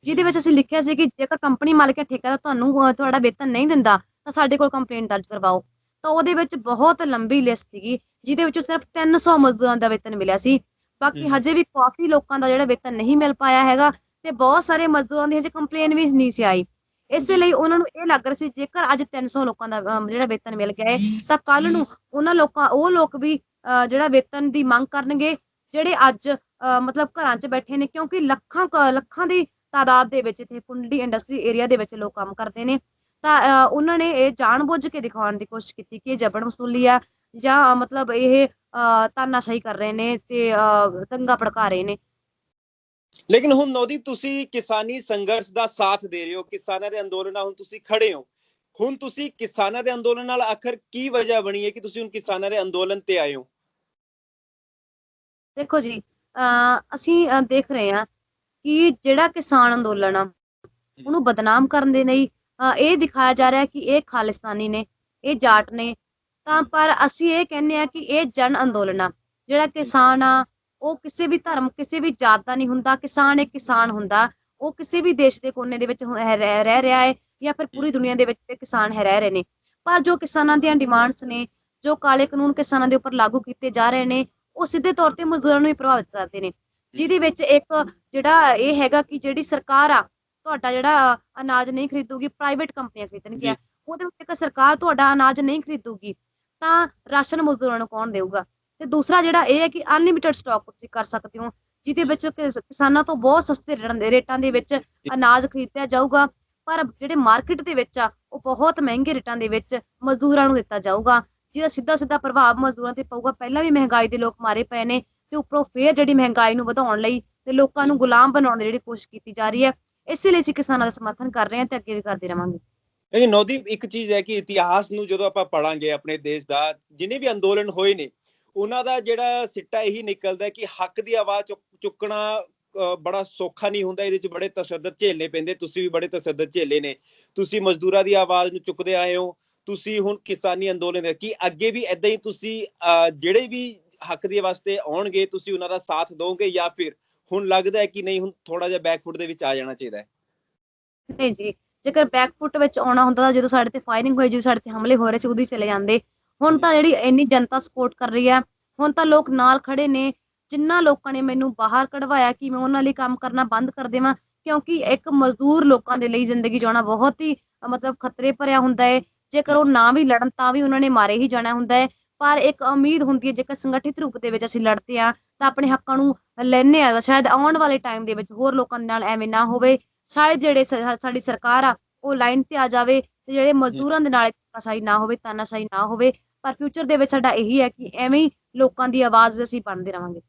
ਜਿਹਦੇ ਵਿੱਚ ਅਸੀਂ ਲਿਖਿਆ ਸੀ ਕਿ ਜੇਕਰ ਕੰਪਨੀ ਮਾਲਕ ਜਾਂ ਠੇਕੇਦਾਰ ਤੁਹਾਨੂੰ ਤੁਹਾਡਾ ਵੇਤਨ ਨਹੀਂ ਦਿੰਦਾ ਤਾਂ ਸਾਡੇ ਕੋਲ ਕੰਪਲੇਂਟ ਦਰਜ ਕਰਵਾਓ। ਤਾਂ ਉਹਦੇ ਵਿੱਚ ਬਹੁਤ ਲੰਬੀ ਲਿਸਟ ਸੀਗੀ, ਜਿਹਦੇ ਵਿੱਚੋਂ ਸਿਰਫ 300 ਮਜ਼ਦੂਰਾਂ ਦਾ ਵੇਤਨ ਮਿਲਿਆ ਸੀ। ਬਾਕੀ ਹਜੇ ਵੀ ਕਾਫੀ ਲੋਕਾਂ ਦਾ ਜਿਹੜਾ ਵੇਤਨ ਨਹੀਂ ਮਿਲ ਪਾਇਆ ਹੈਗਾ, ਤੇ ਬਹੁਤ ਸਾਰੇ ਮਜ਼ਦੂਰਾਂ ਦੀ ਹਜੇ ਕੰਪਲੇਨ ਵੀ ਨਹੀਂ ਸੀ ਆਈ। ਇਸੇ ਲਈ ਉਹਨਾਂ ਨੂੰ ਇਹ ਲੱਗ ਰਿਹਾ ਸੀ ਜੇਕਰ ਅੱਜ 300 ਲੋਕਾਂ ਦਾ ਜਿਹੜਾ ਵੇਤਨ ਮਿਲ ਗਿਆ ਹੈ, ਤਾਂ ਕੱਲ ਨੂੰ ਉਹ ਲੋਕ ਵੀ ਜਿਹੜਾ ਵੇਤਨ ਦੀ ਮੰਗ ਕਰਨਗੇ, ਜਿਹੜੇ ਅੱਜ ਮਤਲਬ ਘਰਾਂ 'ਚ ਬੈਠੇ ਨੇ, ਕਿਉਂਕਿ ਲੱਖਾਂ ਦੀ ਤਾਦਾਦ ਦੇ ਵਿੱਚ ਇੱਥੇ ਕੁੰਡਲੀ ਇੰਡਸਟਰੀ ਏਰੀਆ ਦੇ ਵਿੱਚ ਲੋਕ ਕੰਮ ਕਰਦੇ ਨੇ। ਤਾਂ ਉਹਨਾਂ ਨੇ ਇਹ ਜਾਣਬੁੱਝ ਕੇ ਦਿਖਾਉਣ ਦੀ ਕੋਸ਼ਿਸ਼ ਕੀਤੀ ਕਿ ਇਹ ਜਬਰ ਵਸੂਲੀ ਆ, ਜਾਂ ਮਤਲਬ ਇਹ ਤਾਨਾਸ਼ਾਹੀ ਕਰ ਰਹੇ ਨੇ ਤੇ ਦੰਗਾ ਭੜਕਾ ਰਹੇ ਨੇ। ਲੇਕਿਨ ਹੁਣ ਨੌਦੀਪ, ਤੁਸੀਂ ਕਿਸਾਨੀ ਸੰਘਰਸ਼ ਦਾ ਸਾਥ ਦੇ ਰਹੇ ਹੋ, ਕਿਸਾਨਾਂ ਦੇ ਅੰਦੋਲਨ ਨਾਲ ਹੁਣ ਤੁਸੀਂ ਖੜੇ ਹੋ। ਹੁਣ ਤੁਸੀਂ ਕਿਸਾਨਾਂ ਦੇ ਅੰਦੋਲਨ ਨਾਲ ਆਖਰ ਕੀ ਵਜ੍ਹਾ ਬਣੀ ਹੈ ਕਿ ਤੁਸੀਂ ਹੁਣ ਕਿਸਾਨਾਂ ਦੇ ਅੰਦੋਲਨ ਤੇ ਆਏ ਹੋ? ਦੇਖੋ ਜੀ, ਅਸੀਂ ਦੇਖ ਰਹੇ ਹਾਂ ਕਿ ਜਿਹੜਾ ਕਿਸਾਨ ਅੰਦੋਲਨ ਆ, ਉਹਨੂੰ ਬਦਨਾਮ ਕਰਨ ਦੇ ਲਈ ਇਹ ਦਿਖਾਇਆ ਜਾ ਰਿਹਾ ਕਿ ਇਹ ਖਾਲਿਸਤਾਨੀ ਨੇ, ਇਹ ਜਾਟ ਨੇ। ਤਾਂ ਪਰ ਅਸੀਂ ਇਹ ਕਹਿੰਦੇ ਆ ਕਿ ਇਹ ਜਨ ਅੰਦੋਲਨ ਆ। ਜਿਹੜਾ ਕਿਸਾਨ ਆ, ਉਹ ਕਿਸੇ ਵੀ ਧਰਮ, ਕਿਸੇ ਵੀ ਜਾਤ ਦਾ ਨਹੀਂ ਹੁੰਦਾ। ਕਿਸਾਨ ਇੱਕ ਕਿਸਾਨ ਹੁੰਦਾ, ਉਹ ਕਿਸੇ ਵੀ ਦੇਸ਼ ਦੇ ਕੋਨੇ ਦੇ ਵਿੱਚ ਰਹਿ ਰਿਹਾ ਹੈ, ਜਾਂ ਫਿਰ ਪੂਰੀ ਦੁਨੀਆ ਦੇ ਵਿੱਚ ਕਿਸਾਨ ਰਹਿ ਰਹੇ ਨੇ। ਪਰ ਜੋ ਕਿਸਾਨਾਂ ਦੀਆਂ ਡਿਮਾਂਡਸ ਨੇ, ਜੋ ਕਾਲੇ ਕਾਨੂੰਨ ਕਿਸਾਨਾਂ ਦੇ ਉੱਪਰ ਲਾਗੂ ਕੀਤੇ ਜਾ ਰਹੇ ਨੇ, ਉਹ ਸਿੱਧੇ ਤੌਰ ਤੇ ਮਜ਼ਦੂਰਾਂ ਨੂੰ ਹੀ ਪ੍ਰਭਾਵਿਤ ਕਰਦੇ ਨੇ। ਜਿਹਦੇ ਵਿੱਚ ਇੱਕ ਜਿਹੜਾ ਇਹ ਹੈਗਾ ਕਿ ਜਿਹੜੀ ਸਰਕਾਰ ਆ, ਤੁਹਾਡਾ ਜਿਹੜਾ ਅਨਾਜ ਨਹੀਂ ਖਰੀਦੂਗੀ, ਪ੍ਰਾਈਵੇਟ ਕੰਪਨੀਆਂ ਖਰੀਦਣਗੀਆਂ। ਉਹਦੇ ਵਿੱਚ ਇੱਕ ਸਰਕਾਰ ਤੁਹਾਡਾ ਅਨਾਜ ਨਹੀਂ ਖਰੀਦੂਗੀ, ਤਾਂ ਰਾਸ਼ਨ ਮਜ਼ਦੂਰਾਂ ਨੂੰ ਕੌਣ ਦੇਊਗਾ? ਤੇ ਦੂਸਰਾ ਜਿਹੜਾ ਇਹ ਹੈ ਕਿ ਅਨਲਿਮਿਟਿਡ ਸਟਾਕ ਤੁਸੀਂ ਕਰ ਸਕਦੇ ਹੋ, ਜਿਹਦੇ ਵਿੱਚ ਕਿਸਾਨਾਂ ਤੋਂ ਬਹੁਤ ਸਸਤੇ ਰੇਟਾਂ ਦੇ ਵਿੱਚ ਅਨਾਜ ਖਰੀਦਿਆ ਜਾਊਗਾ, ਪਰ ਜਿਹੜੇ ਮਾਰਕੀਟ ਦੇ ਵਿੱਚ ਆ, ਉਹ ਬਹੁਤ ਮਹਿੰਗੇ ਰੇਟਾਂ ਦੇ ਵਿੱਚ ਮਜ਼ਦੂਰਾਂ ਨੂੰ ਦਿੱਤਾ ਜਾਊਗਾ, ਜਿਹਦਾ ਸਿੱਧਾ ਪ੍ਰਭਾਵ ਮਜ਼ਦੂਰਾਂ ਤੇ ਪਊਗਾ। ਪਹਿਲਾਂ ਵੀ ਮਹਿੰਗਾਈ ਦੇ ਲੋਕ ਮਾਰੇ ਪਏ ਨੇ, ਤੇ ਉੱਪਰੋਂ ਫੇਰ ਜਿਹੜੀ ਮਹਿੰਗਾਈ ਨੂੰ ਵਧਾਉਣ ਲਈ ਤੇ ਲੋਕਾਂ ਨੂੰ ਗੁਲਾਮ ਬਣਾਉਣ ਦੀ ਜਿਹੜੀ ਕੋਸ਼ਿਸ਼ ਕੀਤੀ ਜਾ ਰਹੀ ਹੈ। ਇਸੇ ਲਈ ਅਸੀਂ ਕਿਸਾਨਾਂ ਦਾ ਸਮਰਥਨ ਕਰ ਰਹੇ ਹਾਂ ਤੇ ਅੱਗੇ ਵੀ ਕਰਦੇ ਰਵਾਂਗੇ। ਲੇਕਿਨ ਨੌਦੀਪ, ਇੱਕ ਚੀਜ਼ ਹੈ ਕਿ ਇਤਿਹਾਸ ਨੂੰ ਜਦੋਂ ਆਪਾਂ ਪੜਾਂਗੇ, ਆਪਣੇ ਦੇਸ਼ ਦਾ ਜਿੰਨੇ ਵੀ ਅੰਦੋਲਨ ਹੋਏ ਨੇ, ਉਹਨਾਂ ਦਾ ਜਿਹੜਾ ਸਿੱਟਾ ਇਹੀ ਨਿਕਲਦਾ ਕਿ ਹੱਕ ਦੀ ਆਵਾਜ਼ ਚੁੱਕਣਾ ਬੜਾ ਸੌਖਾ ਨਹੀਂ ਹੁੰਦਾ। ਇਹਦੇ 'ਚ ਬੜੇ ਤਸ਼ੱਦਦ ਝੇਲਣੇ ਪੈਂਦੇ। ਤੁਸੀਂ ਵੀ ਬੜੇ ਤਸ਼ੱਦਦ ਝੇਲੇ ਨੇ। ਤੁਸੀਂ ਮਜ਼ਦੂਰਾਂ ਦੀ ਆਵਾਜ਼ ਨੂੰ ਚੁੱਕਦੇ ਆਏ ਹੋ। ਤੁਸੀਂ ਹੁਣ ਕਿਸਾਨੀ ਅੰਦੋਲਨ ਦੇ ਕੀ ਅੱਗੇ ਵੀ ਏਦਾਂ ਹੀ ਤੁਸੀਂ ਜਿਹੜੇ ਵੀ ਹੱਕ ਦੀ ਵਾਸਤੇ ਆਉਣਗੇ, ਤੁਸੀਂ ਉਹਨਾਂ ਦਾ ਸਾਥ ਦੋਗੇ, ਜਾਂ ਫਿਰ ਹੁਣ ਲੱਗਦਾ ਹੈ ਕਿ ਨਹੀਂ, ਹੁਣ ਥੋੜਾ ਜਿਹਾ ਬੈਕਫੁੱਟ ਦੇ ਵਿੱਚ ਆ ਜਾਣਾ ਚਾਹੀਦਾ ਹੈ? ਨਹੀਂ ਜੀ, ਜੇਕਰ ਬੈਕਫੁੱਟ ਵਿੱਚ ਆਉਣਾ ਹੁੰਦਾ ਤਾਂ ਜਦੋਂ ਸਾਡੇ ਤੇ ਫਾਇਰਿੰਗ ਹੋਈ, ਜਦੋਂ ਸਾਡੇ ਤੇ ਹਮਲੇ ਹੋ ਰਹੇ ਸੀ, ਉਦੋਂ ਹੀ ਚਲੇ ਜਾਂਦੇ। ਹੁਣ ਤਾਂ ਜਿਹੜੀ ਇੰਨੀ ਜਨਤਾ ਸਪੋਰਟ ਕਰ ਰਹੀ ਹੈ, ਹੁਣ ਤਾਂ ਲੋਕ ਨਾਲ ਖੜੇ ਨੇ। ਜਿੰਨਾ ਲੋਕਾਂ ਨੇ ਮੈਨੂੰ ਬਾਹਰ ਕਢਵਾਇਆ ਕਿ ਮੈਂ ਉਹਨਾਂ ਲਈ ਕੰਮ ਕਰਨਾ ਬੰਦ ਕਰ ਦੇਵਾਂ, ਕਿਉਂਕਿ ਇੱਕ ਮਜ਼ਦੂਰ ਲੋਕਾਂ ਦੇ ਲਈ ਜ਼ਿੰਦਗੀ ਜਿਉਣਾ ਬਹੁਤ ਹੀ ਮਤਲਬ ਖਤਰੇ ਭਰਿਆ ਹੁੰਦਾ ਹੈ। ਜੇਕਰ ਉਹ ਨਾ ਵੀ ਲੜਨ ਤਾਂ ਵੀ ਉਹਨਾਂ ਨੇ ਮਾਰੇ ਹੀ ਜਾਣਾ ਹੁੰਦਾ ਹੈ। ਪਰ ਇੱਕ ਉਮੀਦ ਹੁੰਦੀ ਹੈ, ਜੇਕਰ ਸੰਗਠਿਤ ਰੂਪ ਦੇ ਵਿੱਚ ਅਸੀਂ ਲੜਦੇ ਹਾਂ ਤਾਂ ਆਪਣੇ ਹੱਕਾਂ ਨੂੰ ਲੈਂਦੇ ਹਾਂ, ਤਾਂ ਸ਼ਾਇਦ ਆਉਣ ਵਾਲੇ ਟਾਈਮ ਦੇ ਵਿੱਚ ਹੋਰ ਲੋਕਾਂ ਦੇ ਨਾਲ ਐਵੇਂ ਨਾ ਹੋਵੇ। ਸ਼ਾਇਦ ਜਿਹੜੇ ਸਾਡੀ ਸਰਕਾਰ ਆ, ਉਹ ਲਾਈਨ ਤੇ ਆ ਜਾਵੇ, ਤੇ ਜਿਹੜੇ ਮਜ਼ਦੂਰਾਂ ਦੇ ਨਾਲ ਧੱਕਾਸ਼ਾਹੀ ਨਾ ਹੋਵੇ, ਤਾਨਾਸ਼ਾਹੀ ਨਾ ਹੋਵੇ। ਪਰ ਫਿਊਚਰ ਦੇ ਵਿੱਚ ਸਾਡਾ ਇਹੀ ਹੈ ਕਿ ਐਵੇਂ ਹੀ ਲੋਕਾਂ ਦੀ ਆਵਾਜ਼ ਅਸੀਂ ਬਣਦੇ ਰਵਾਂਗੇ।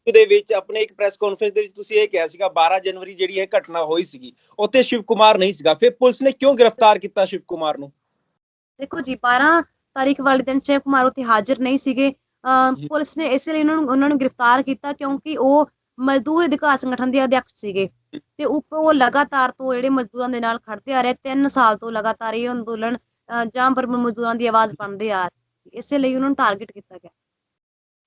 ਦੇ ਵਿੱਚ ਆਪਣੇ ਇੱਕ ਪ੍ਰੈਸ ਕਾਨਫਰੰਸ ਦੇ ਵਿੱਚ ਤੁਸੀਂ ਇਹ ਕਿਹਾ ਸੀਗਾ 12 ਜਨਵਰੀ ਜਿਹੜੀ ਇਹ ਘਟਨਾ ਹੋਈ ਸੀਗੀ, ਉੱਥੇ ਸ਼ਿਵ ਕੁਮਾਰ ਨਹੀਂ ਸੀਗਾ। ਫਿਰ ਪੁਲਿਸ ਨੇ ਕਿਉਂ ਗ੍ਰਿਫਤਾਰ ਕੀਤਾ ਸ਼ਿਵ ਕੁਮਾਰ ਨੂੰ? ਦੇਖੋ ਜੀ, 12 ਤਾਰੀਖ ਵਾਲੇ ਦਿਨ ਸ਼ਿਵ ਕੁਮਾਰ ਉੱਥੇ ਹਾਜ਼ਰ ਨਹੀਂ ਸੀਗੇ। ਪੁਲਿਸ ਨੇ ਇਸੇ ਲਈ ਉਹਨਾਂ ਨੂੰ ਗ੍ਰਿਫਤਾਰ ਕੀਤਾ ਕਿਉਂਕਿ ਉਹ ਮਜ਼ਦੂਰ ਅਧਿਕਾਰ ਸੰਗਠਨ ਦੇ ਅਧਿਆਪਕ ਸੀਗੇ, ਤੇ ਉਹ ਲਗਾਤਾਰ ਤੋਂ ਜਿਹੜੇ ਮਜ਼ਦੂਰਾਂ ਦੇ ਨਾਲ ਖੜਦੇ ਆ ਰਹੇ, 3 ਸਾਲ ਤੋਂ ਲਗਾਤਾਰ ਇਹ ਅੰਦੋਲਨ ਜਾਂ ਪਰ ਮਜ਼ਦੂਰਾਂ ਦੀ ਆਵਾਜ਼ ਬਣਦੇ ਆ ਰਹੇ। ਇਸੇ ਲਈ ਉਹਨਾਂ ਨੂੰ ਟਾਰਗੇਟ ਕੀਤਾ ਗਿਆ।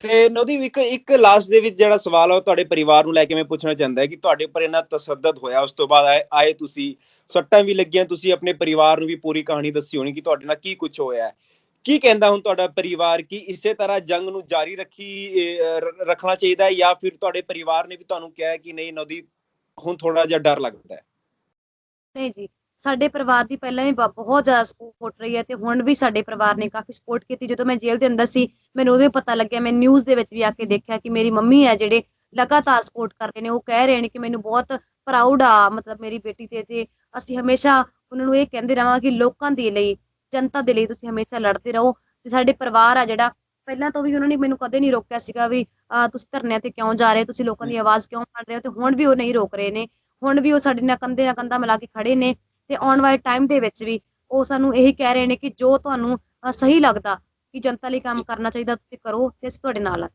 ਤੇ ਨਵਦੀਪ, ਇੱਕ ਲਾਸਟ ਦੇ ਵਿੱਚ ਜਿਹੜਾ ਸਵਾਲ ਆ, ਤੁਹਾਡੇ ਪਰਿਵਾਰ ਨੂੰ ਲੈ ਕੇ ਮੈਂ ਪੁੱਛਣਾ ਚਾਹੁੰਦਾ ਕਿ ਤੁਹਾਡੇ ਉੱਪਰ ਇੰਨਾ ਤਸ਼ੱਦਦ ਹੋਇਆ, ਉਸ ਤੋਂ ਬਾਅਦ ਆਏ ਤੁਸੀਂ, ਸੱਟਾਂ ਵੀ ਲੱਗੀਆਂ, ਤੁਸੀਂ ਆਪਣੇ ਪਰਿਵਾਰ ਨੂੰ ਵੀ ਪੂਰੀ ਕਹਾਣੀ ਦੱਸੀ ਹੋਣੀ ਕਿ ਤੁਹਾਡੇ ਨਾਲ ਕੀ ਕੁਝ ਹੋਇਆ। ਕੀ ਕਹਿੰਦਾ ਹੁਣ ਤੁਹਾਡਾ ਪਰਿਵਾਰ? ਕਿ ਇਸੇ ਤਰ੍ਹਾਂ ਜੰਗ ਨੂੰ ਜਾਰੀ ਰੱਖਣਾ ਚਾਹੀਦਾ ਹੈ, ਜਾਂ ਫਿਰ ਤੁਹਾਡੇ ਪਰਿਵਾਰ ਨੇ ਵੀ ਤੁਹਾਨੂੰ ਕਿਹਾ ਕਿ ਨਹੀਂ ਨਵਦੀਪ, ਹੁਣ ਥੋੜਾ ਜਿਹਾ ਡਰ ਲੱਗਦਾ ਹੈ? ਨਹੀਂ ਜੀ, ਸਾਡੇ ਪਰਿਵਾਰ ਦੀ ਪਹਿਲਾਂ ਵੀ ਬਹੁਤ ਜ਼ਿਆਦਾ ਸਪੋਰਟ ਰਹੀ ਹੈ, ਤੇ ਹੁਣ ਵੀ ਸਾਡੇ ਪਰਿਵਾਰ ਨੇ ਕਾਫੀ ਸਪੋਰਟ ਕੀਤੀ। ਜਦੋਂ ਮੈਂ ਜੇਲ੍ਹ ਦੇ ਅੰਦਰ ਸੀ, ਮੈਨੂੰ ਉਦੋਂ ਪਤਾ ਲੱਗਿਆ, ਮੈਂ ਨਿਊਜ਼ ਦੇ ਵਿੱਚ ਵੀ ਆ ਕੇ ਦੇਖਿਆ ਕਿ ਮੇਰੀ ਮੰਮੀ ਹੈ ਜਿਹੜੇ ਲਗਾਤਾਰ ਸਪੋਰਟ ਕਰ ਰਹੇ ਨੇ। ਉਹ ਕਹਿ ਰਹੇ ਨੇ ਕਿ ਮੈਨੂੰ ਬਹੁਤ ਪ੍ਰਾਊਡ ਆ ਮਤਲਬ ਮੇਰੀ ਬੇਟੀ ਤੇ ਅਸੀਂ ਹਮੇਸ਼ਾ ਉਹਨਾਂ ਨੂੰ ਇਹ ਕਹਿੰਦੇ ਰਹਾਂਗੇ ਕਿ ਲੋਕਾਂ ਦੇ ਲਈ, ਜਨਤਾ ਦੇ ਲਈ ਤੁਸੀਂ ਹਮੇਸ਼ਾ ਲੜਦੇ ਰਹੋ। ਤੇ ਸਾਡੇ ਪਰਿਵਾਰ ਆ ਜਿਹੜਾ, ਪਹਿਲਾਂ ਤੋਂ ਵੀ ਉਹਨਾਂ ਨੇ ਮੈਨੂੰ ਕਦੇ ਨਹੀਂ ਰੋਕਿਆ ਸੀਗਾ ਵੀ ਤੁਸੀਂ ਧਰਨਿਆਂ ਤੇ ਕਿਉਂ ਜਾ ਰਹੇ, ਤੁਸੀਂ ਲੋਕਾਂ ਦੀ ਆਵਾਜ਼ ਕਿਉਂ ਬਣ ਰਹੇ ਹੋ। ਤੇ ਹੁਣ ਵੀ ਉਹ ਨਹੀਂ ਰੋਕ ਰਹੇ ਨੇ। ਹੁਣ ਵੀ ਉਹ ਸਾਡੇ ਨਾਲ ਕੰਧੇ ਨਾਲ ਕੰਧਾ ਮਿਲਾ ਕੇ ਖੜੇ ਨੇ, ਤੇ ਆਉਣ ਵਾਲੇ ਟਾਈਮ ਦੇ ਵਿੱਚ ਵੀ ਉਹ ਸਾਨੂੰ ਇਹੀ ਕਹਿ ਰਹੇ ਨੇ ਕਿ ਜੋ ਤੁਹਾਨੂੰ ਸਹੀ ਲੱਗਦਾ ਕਿ ਜਨਤਾ ਲਈ ਕੰਮ ਕਰਨਾ ਚਾਹੀਦਾ, ਤੁਸੀਂ ਕਰੋ, ਤੇ ਅਸੀਂ ਤੁਹਾਡੇ ਨਾਲ ਆ।